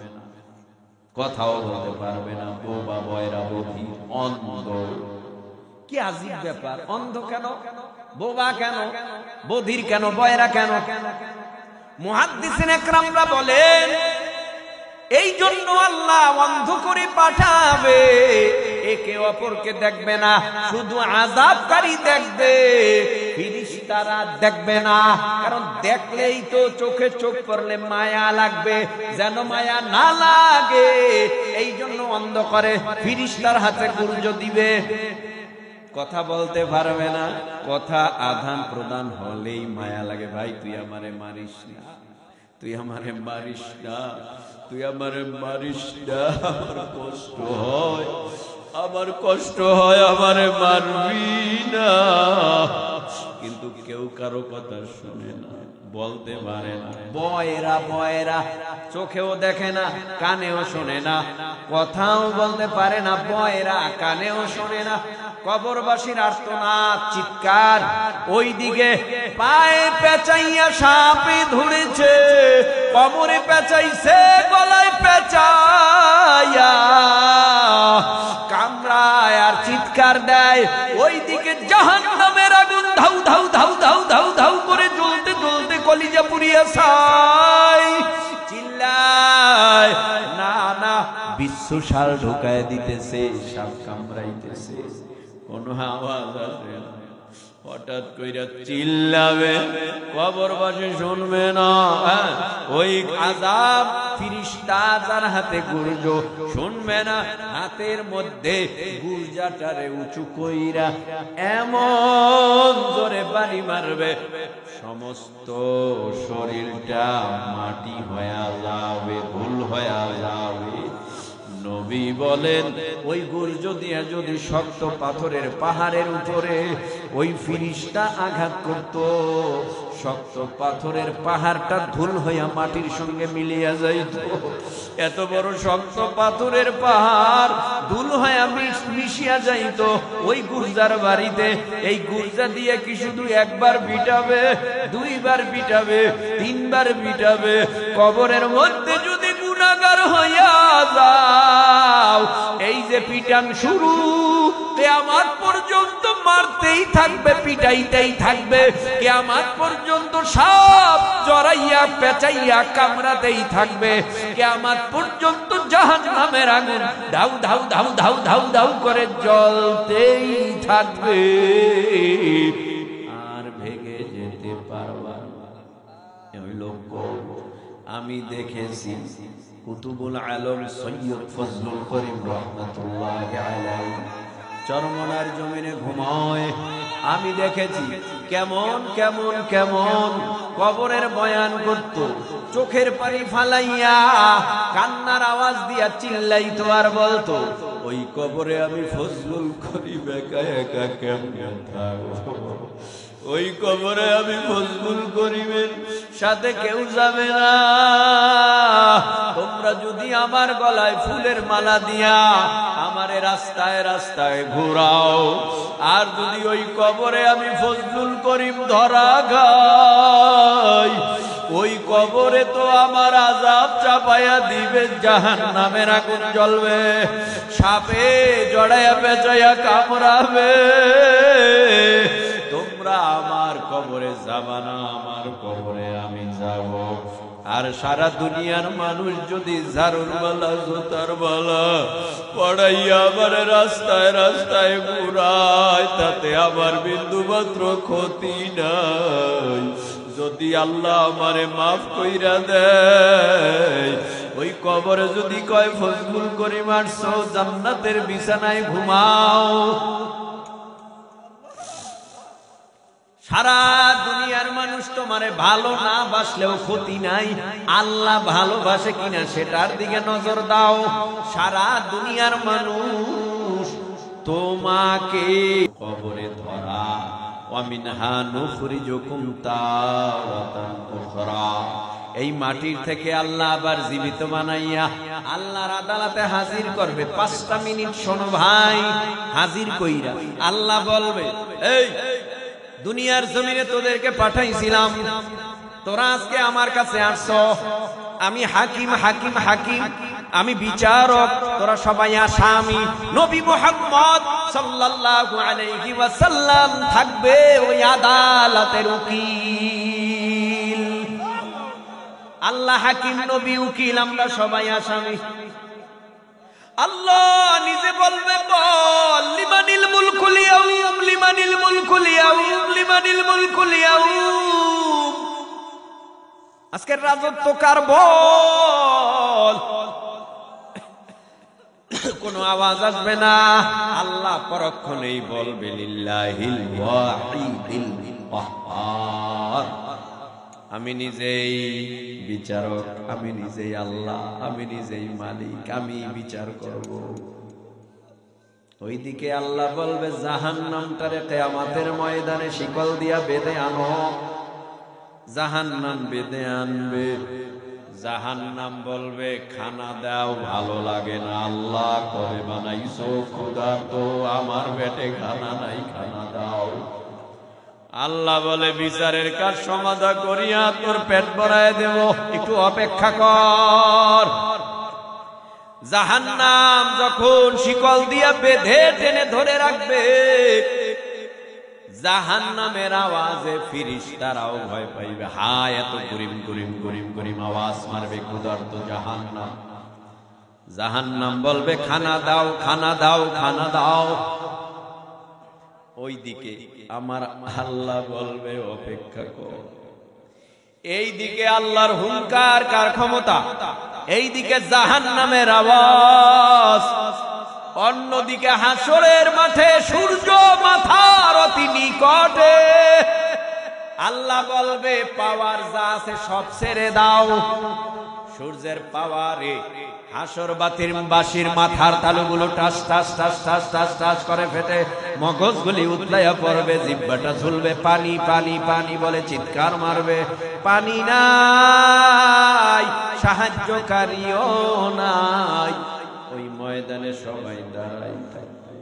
কথাও বলতে পারবে না। বোবা, বয়রা, বধির, অন্ধ। কি আজীব ব্যাপার! অন্ধ কেন? বোবা কেন? বধির কেন? বয়রা কেন? মুহাদ্দিসিন একরামরা বলেন, এই জন্য আল্লাহ অন্ধ করে পাঠাবে। একে অপরকে দেখবে না, শুধু আযাবকারী দেখবে, ফেরেশতারা দেখবে না। কারণ দেখলেই তো চোখে চোখ পড়লে মায়া লাগবে, যেন মায়া না লাগে এই জন্য অন্ধ করে। ফেরেশতার হাতে গুর্জ দিবে, কথা বলতে পারবে না। কথা আদান প্রদান হলেই মায়া লাগে। ভাই তুই আমারে মারিস না, তুই আমারে মারিস না, তুই আমারে মারিস না, আমার কষ্ট হয়, আমার কষ্ট হয়, আমারে মারবি না। কিন্তু কেউ কারো কথা শুনে না, বলতে পারে না। বয়রা, বয়রা, চোখেও দেখে না, কানেও শোনে না, কথাও বলতে পারে না। বয়রা, কানেও শোনে না। কবরবাসীর আর্তনাদ, চিৎকার, ওই দিকে পায়ে পেঁচাইয়া সাপে ধরেছে, কবরে পেঁচাইছে, গলায় পেঁচাইয়া কামড়ায় আর চিৎকার দেয়। ওই দিকে জাহান্নামের আগুন ধাউ ধাউ ধাউ ধাউ ধাউ ধাউ করে জ্বলতে জ্বলতে কলিজা পুড়িয়া ছাই, চিল্লায়। না না, বিশ্বসাল ঢুকায় দিতেছে, সাপ কামড়াইতেছে, কোন আওয়াজ আসে না। হঠাৎ কইরা চিল্লাবে, কবরবাসী শুনবে না। ওই আযাব ফিরিস্তা যার হাতে গুর্জ, শুনবে না। হাতের মধ্যে গুর্জাটারে উঁচু কইরা এমন জোরে বাড়ি মারবে, সমস্ত শরীরটা মাটি হয়ে যাবে, ধুল হয়ে যাবে। নবী বলেন, ওই গুর্জ দিয়া যদি শক্ত পাথরের পাহাড়ের উপরে ওই ফিরিস্তা আঘাত করত, শক্ত পাথরের পাহাড়টা ধুল হইয়া মাটির সঙ্গে মিলিয়া যাইত। এত বড় শক্ত পাথরের পাহাড় ধুল হইয়া মিশিয়া যাইত ওই গুর্জার বাড়িতে। এই গুর্জা দিয়ে কি শুধু একবার পিটাবে, দুইবার পিটাবে, তিনবার পিটাবে? কবরের মধ্যে যদি গুনাহগার হইয়া যাও, এই যে পিটান শুরু, কিয়ামত পর্যন্ত মারতেই থাকবে, পিটাইতেই থাকবে। কিয়ামত পর্যন্ত সাপ জড়াইয়া পেঁচাইয়া কামড়াতেই থাকবে। কিয়ামত পর্যন্ত জাহান্নামের আগুন ধাউ ধাউ ধাউ ধাউ ধাউ ধাউ করে জ্বলতেই থাকবে, আর ভেঙে যেতে পারবা না। ওই লোক আমি দেখেছি, কুতুবুল আলম সৈয়দ ফজলুল করিম রহমাতুল্লাহি আলাইহি চরমনার জমিনে ঘুমায়। আমি দেখেছি কেমন কেমন কেমন কবরের বয়ান করত, চোখের পানি ফালাইয়া কান্নার আওয়াজ দিয়া চিল্লাইতো আর বলতো, ওই কবরে আমি ফজলুল করিম একা একা কেমনে থাকবো, ওই কবরে আমি ফজলুল করিমের সাথে কেউ যাবে না। তোমরা যদি আমার গলায় ফুলের মালা দিয়া আমারে রাস্তায় রাস্তায় ঘুরাও, আর যদি ওই কবরে আমি ফজলুল করিম ধরা খাই, ওই কবরে তো আমার আযাব চাপাইয়া দিবে, জাহান্নামের আগুন জ্বলবে, সাপে জড়াইয়া পেঁচাইয়া কামড়াবে। তোমরা আমার কবরে যাবা না, আমার কবরে আমি যাব। আর সারা দুনিয়ার মানুষ যদি ঝাড়ুর বালা জুতার বালা পড়াইয়া আমার রাস্তায় রাস্তায় ঘুরায়, তাতে আমার বিন্দুমাত্র ক্ষতি নাই। যদি আল্লাহ আমারে মাফ কইরা দেয়, ওই কবরে যদি কয় ফজলুল করিম আসছো, জান্নাতের বিছানায় ঘুমাও, সারা দুনিয়ার মানুষ তোমারে ভালো না বাসলেও ক্ষতি নাই, আল্লাহ ভালোবাসে কিনা সেটার দিকে নজর দাও। সারা দুনিয়ার মানুষ তোমাকে কবরে ধরা, ওয়ামিনহা নুখরিজুকুম তারাতান উখরা, এই মাটির থেকে আল্লাহ আবার জীবিত বানাইয়া আল্লাহর আদালতে হাজির করবে। 5টা মিনিট শোনো ভাই, হাজির কইরা আল্লাহ বলবে, এই দুনিয়ার জমিনে তোদেরকে পাঠাইছিলাম, তোরা আজকে আমার কাছে আসছো, আমি হাকিম হাকিম হাকিম, আমি বিচারক, তোরা সবাই আসামি। নবী মুহাম্মদ সাল্লাল্লাহু আলাইহি ওয়াসাল্লাম থাকবে ওই আদালতের উকিল। আল্লাহ হাকিম, নবী উকিল, আমরা সবাই আসামি। আল্লাহ নিজে বলবে, বল লিমানিল মুলকুল ইয়াউম, লিমানিল মুলকুল ইয়াউম, লিমানিল মুলকুল ইয়াউম, আজকের রাজত্ব কার বল। কোনো আওয়াজ আসবে না, আল্লাহ পরক্ষণেই বলবে লিল্লাহিল ওয়াহিদিল কাহ্হার, আমি নিজেই বিচারক, আমি নিজেই আল্লাহ, আমি নিজেই মালিক, আমি বিচার করব। ওইদিকে আল্লাহ বলবে জাহান্নামটারে কিয়ামতের ময়দানে শিকল দিয়া বেঁধে আনো। জাহান্নাম বেঁধে আনবে, জাহান্নাম বলবে খানা দাও, ভালো লাগে না, আল্লাহ করে বানাইছো খোদা, তো আমার পেটে খানা নাই, খানা দাও। আল্লাহ বলে বিচারের কাজ সমাধা করিয়া তোর পেট ভরায় দেব, একটু অপেক্ষা কর। জাহান্নাম যখন শিকল দিয়া বেঁধে টেনে ধরে রাখবে, জাহান্নামের আওয়াজে ফেরেশতারাও ভয় পাইবে। হায়, এত গরিম গরিম গরিম গরিম আওয়াজ মারবে ক্ষুধার্ত জাহান্নাম। জাহান্নাম বলবে খানা দাও, খানা দাও, খানা দাও। ওইদিকে আমার আল্লাহ বলবে অপেক্ষা কর। এইদিকে আল্লাহর হুঙ্কার, কার ক্ষমতা, এইদিকে জাহান্নামের আওয়াজ, অন্যদিকে হাসরের মাঠে সূর্য মাথার অতি নিকটে। আল্লাহ বলবে পাওয়ার যা আছে সব ছেড়ে দাও। সূর্যের পাওয়ারে হাসর বাসির মাথার তালুগুলো টাস টাস টাস টাস টাস টাস করে ফেটে মগজগুলি উতলাইয়া পড়বে, জিহ্বাটা ঝুলবে, পানি পানি পানি বলে চিৎকার মারবে। পানি নাই, সাহায্যকারীও নাই। ওই ময়দানে সবাই দাঁড়াই থাকবে,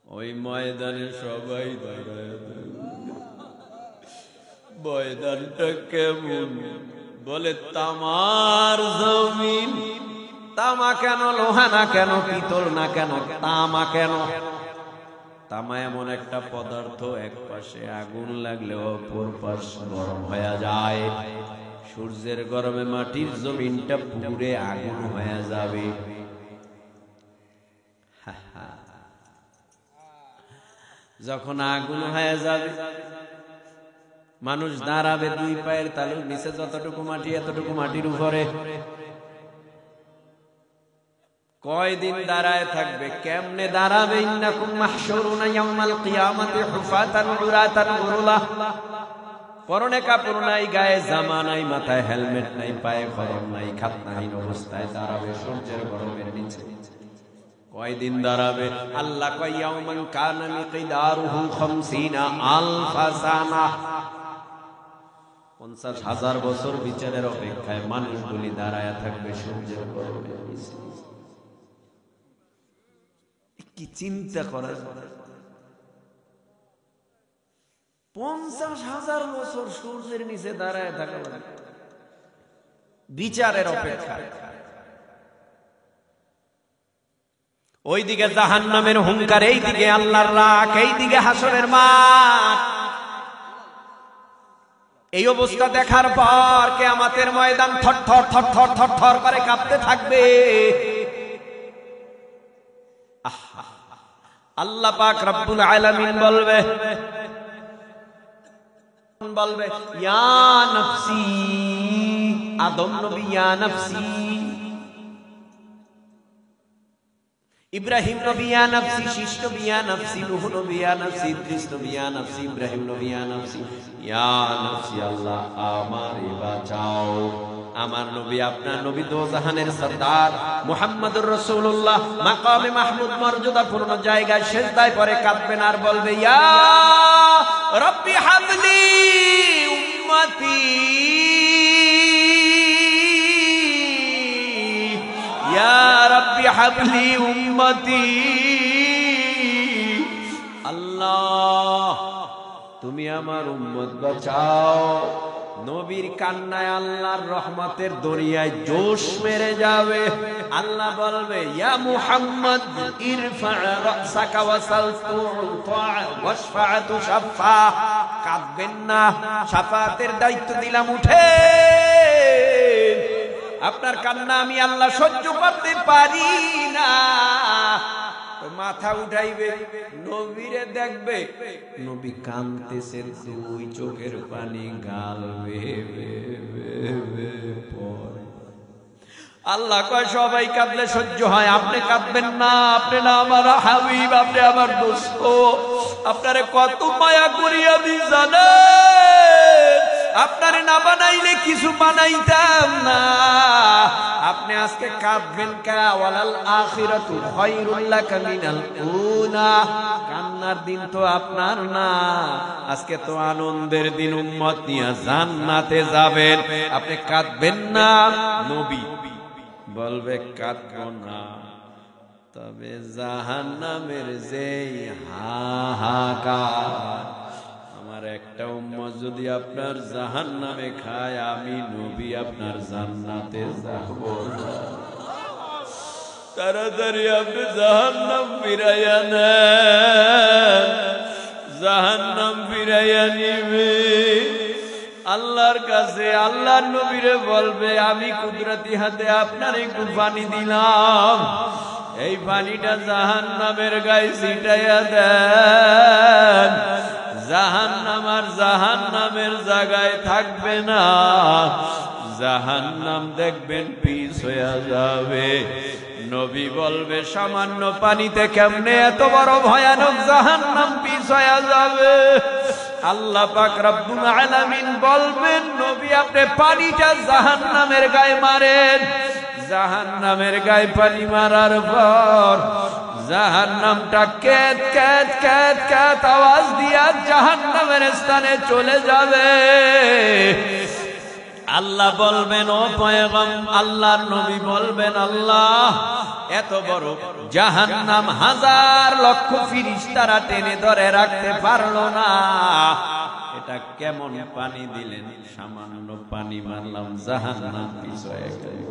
ওই ময়দানে সবাই দাঁড়ায় থাকবে। ময়দানটা কেমন বলে, তামার জমিন। তামা কেন, লোহা না কেন, পিতল না কেন, তামা কেন? তামা এমন একটা পদার্থ, এক পাশে আগুন লাগলে অপর পাশ গরম হয়ে যায়। সূর্যের গরমে মাটির জমিনটা পুড়ে আগুন হয়ে যাবে। যখন আগুন হয়ে যাবে, মানুষ দাঁড়াবে দুই পায়ের তালুর নিচে, যতটুকু মাটি এতটুকু মাটির উপরে। কয়দিন দাঁড়ায় থাকবে, কেমনে দাঁড়াবে? ইন্নাকুম মাহশুরুনা ইয়াউমাল কিয়ামাতি হুফাতান উরাতান গুরুলা। পরনে কাপড় নাই, গায়ে জামা নাই, মাথায় হেলমেট নাই, পায়ে খড়ম নাই, খাতনাহীন অবস্থায় দাঁড়াবে সূর্যের গরমের নিচে। কয়দিন দাঁড়াবে? আল্লাহ কয় ইয়াউমান কানা মিকদারুহু 50 আলফা সানা, 50,000 বছর বিচারের অপেক্ষায় মানুষগুলি দাঁড়ায় থাকবে সূর্যের গরমে। কি চিন্তা করা যায়? 50,000 বছর সূর্যের নিচে দাঁড়ায় থাকা বিচারের অপেক্ষায়। ওইদিকে জাহান্নামের হুঙ্কার, এইদিকে আল্লাহর রাগ, এইদিকে হাসরের মাঠ। এই অবস্থা দেখার পর কিয়ামতের ময়দান থরথর থরথর থরথর করে কাঁপতে থাকবে। আল্লাহ পাক রব্বুল আলামিন বলবে ইয়া নফসি, আদম নবী ইয়া নফসি, ইব্রাহিম নবী ইয়া নফসি, শীষ নবী ইয়া নফসি, নূহ নবী ইয়া নফসি, ইদ্রিস নবী ইয়া নফসি, ইব্রাহিম নবী ইয়া নফসি, ইয়া নফসি, আল্লাহ আমারে বাঁচাও। আমার নবী, আপনার নবী দোজাহানের সরদার মুহাম্মদুর রাসূলুল্লাহ মাকামে মাহমুদ মর্যাদাপূর্ণ জায়গায় সিজদায় পড়ে কাঁদবেন আর বলবে ইয়া রাব্বি হাবলি উম্মতি, ইয়া রাব্বি হাবলি উম্মতি। আল্লাহ তুমি আমার উম্মত বাঁচাও। নবীর কান্নায় আল্লাহর রহমতের দরিয়ায় জোশ মেরে যাবে। আল্লাহ বলবে ইয়া মুহাম্মদ ইরফা রাসাকা ওয়াসাল তু'তা ওয়াশফা তুশফা, কাঁদবেন না, শাফাতের দায়িত্ব দিলাম, উঠে। আপনার কান্না আমি আল্লাহ সহ্য করতে পারি না। মাথা উঠাইবে, নবীরে দেখবে, নবী কাঁদতেছে, দুই চোখের পানি গাল পড়ে। আল্লাহ কয় সবাই কাঁদলে সহ্য হয়, আপনি কাঁদবেন না। আপনি না আমার হাবিব, আপনি আমার দোস্ত, আপনারে কত মায়া করিয়া দি জানেন। আপনারে না বানাইলে কিছু বানাইতাম না। আপনি আজকে কাঁদবেন কা? ওয়ালাল আখিরাতু খায়রুল লাকা মিনাল উলা। কান্নার দিন তো আপনার না, আজকে তো আনন্দের দিন, উম্মত নিয়ে জান্নাতে যাবেন। আপনি কাঁদবেন না। নবী বলবে কাঁদবো না, তবে জাহান্নামের যেই হাহাকার, আমার একটা উম্মত যদি আপনার জাহান্নামে খায়, আমি নবী আপনার জান্নাতে যাব না। তাড়াতাড়ি আপনি জাহান্নাম ফিরাইয়া নেন, জাহান্নাম ফিরাইয়া নিবে। আল্লাহর কাছে আল্লাহর নবীরে বলবে আমি কুদরতি হাতে আপনার একটু পানি দিলাম, এই পানিটা জাহান্নামের গায়ে ছিটাইয়া দেন। জাহান্নাম আর জাহান্নামের জায়গায় থাকবে না, জাহান্নাম দেখবেন পিছ হইয়া যাবে। নবী বলবে সামান্য পানিতে কেমনে এত বড় ভয়ানক জাহান্নাম পিছ হইয়া যাবে। আল্লাহ পাক রব্বুল আলামিন বলবেন নবী আপনি পানিটা জাহান্নামের গায়ে মারেন। জাহান্নামের গায়ে পানি মারার পর জাহান্নামটা কেত কেত কেত কেত আওয়াজ দিয়া জাহান্নামের স্থানে চলে যাবে। আল্লাহ বলবেন ও পয়গম্বর, আল্লাহর নবী বলবেন আল্লাহ এত বড় জাহান্নাম হাজার লক্ষ ফেরেশতারা টেনে ধরে রাখতে পারলো না, এটা কেমন পানি দিলেন? সামান্য পানি মারলাম, জাহান্নাম পিছয়ে গেল।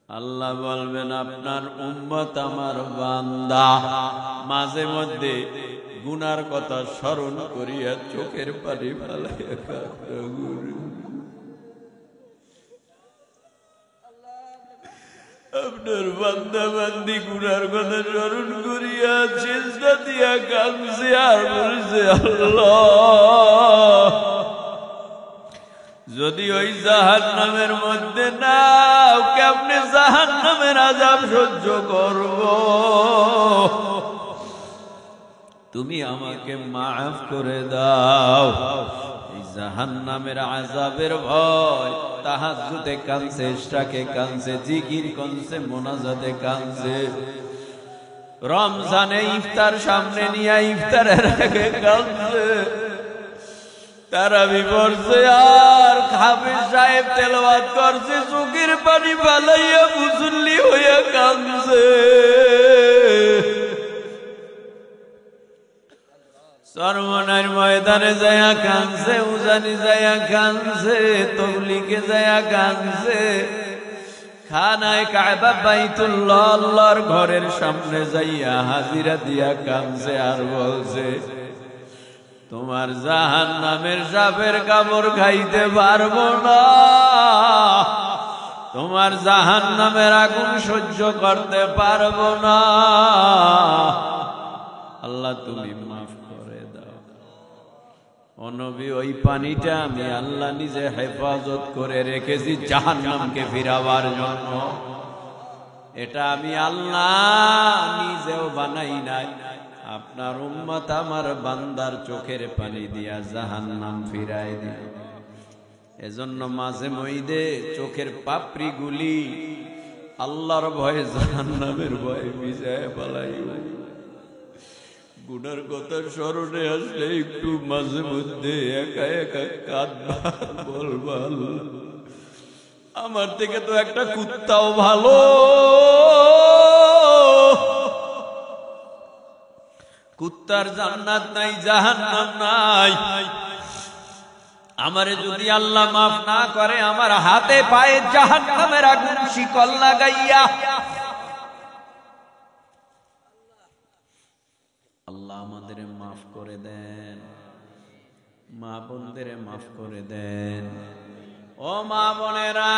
আল্লাহ বলবেন আপনার উম্মত আমার বান্দা মাঝে মধ্যে গুনার কথা স্মরণ করিয়া চোখের পানি ফেলাইয়া কাঁদে। আপনার বান্দা বান্দি গুনার কথা স্মরণ করিয়া সিজদা দিয়া কাঁদছে আর বলছে আল্লাহ যদি ওই জাহান্নামের মধ্যে নাও, কেমনে জাহান্নামের আযাব সহ্য করব? তুমি আমাকে মাফ করে দাও। এই জাহান্নামের আযাবের ভয়, তাহাজ্জুদে কাঁদছে, ইশরাকে কাঁদছে, জিকির করছে, মুনাজাতে কাঁদছে। রমজানে ইফতার সামনে নিয়ে ইফতারের আগে কাঁদছে, তারাবি পড়ছে আর হাফেজ সাহেব তেলাওয়াত করছে, চোখের পানি ফালাইয়া মুসল্লি হইয়া কাঁদছে। চরমনার ময়দানে যায়া কাঁদছে, উজানি যায়া কাঁদছে, তবলিগে যায়া কাঁদছে, খানায় কাবা বাইতুল্লাহ আল্লাহর ঘরের সামনে যাইয়া হাজিরা দিয়া কাঁদছে আর বলছে, তোমার জাহান্নামের সাপের কামড় খাইতে পারবো না, তোমার জাহান্নামের আগুন সহ্য করতে পারবো না, আল্লাহ তুমি মাফ করে দাও। ও নবী, ওই পানিটা আমি আল্লাহ নিজে হেফাজত করে রেখেছি জাহান্নামকে ফিরাবার জন্য। এটা আমি আল্লাহ নিজেও বানাই নাই, আপনার উম্মত আমার বান্দার চোখের পানি দিয়া জাহান্নাম ফিরাই দিল। এজন্য মাঝে মধ্যে চোখের পাপড়ি গুলি আল্লাহর ভয়ে জাহান্নামের ভয়ে ভিজায় পালাইব। গুনার কথা স্মরণে আসলে একটু মাঝে মধ্যে একা একা কাঁদবা, বলবা আমার থেকে তো একটা কুত্তাও ভালো, কুত্তার জান্নাত নাই, জাহান্নাম নাই। আমারে যদি আল্লাহ মাফ না করে, আমার হাতে পায়ে জাহান্নামের আগুন শিকল লাগাইয়া, আল্লাহ আমাদের মাফ করে দেন, মা বোনদের মাফ করে দেন। ও মা বোনেরা,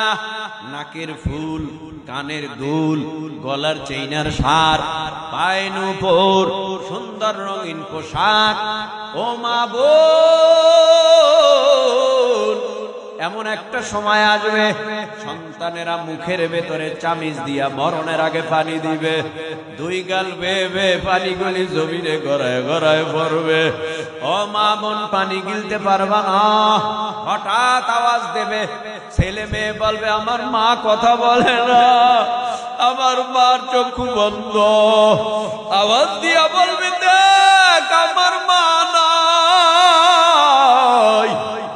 নাকের ফুল, কানের দুল, গলার চেইনার সার, পায়ে নূপুর, সুন্দর রঙিন পোশাক, ও মা বোন, এমন একটা সময় আসবে সন্তানেরা মুখের ভেতরে চামিচ দিয়া মরণের আগে পানি দিবে, দুই গাল বেয়ে বেয়ে পানিগুলি জমিনে গড়ায় গড়ায় পড়বে। ও মা বোন, পানি গিলতে পারবা না, হঠাৎ আওয়াজ দেবে, ছেলে মেয়ে বলবে আমার মা কথা বলে না, আমার মার চক্ষু বন্ধ, আওয়াজ দিয়া বলবে দেখ আমার মা নাই।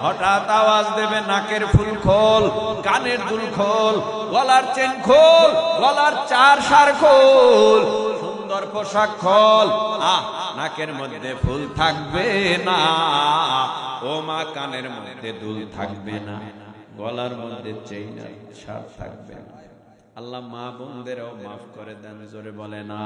হঠাৎ আওয়াজ দেবে নাকের ফুল খোল, কানের দুল খোল, গলার চেন খোল, গলার চার সার খোল, সুন্দর পোশাক খোল, নাকের মধ্যে ফুল থাকবে না, ও মা কানের মধ্যে দুল থাকবে না, গলার মধ্যে চেইন সার থাকবে না। আল্লাহ মা বোনদেরও মাফ করে দেন, জোরে বলে না।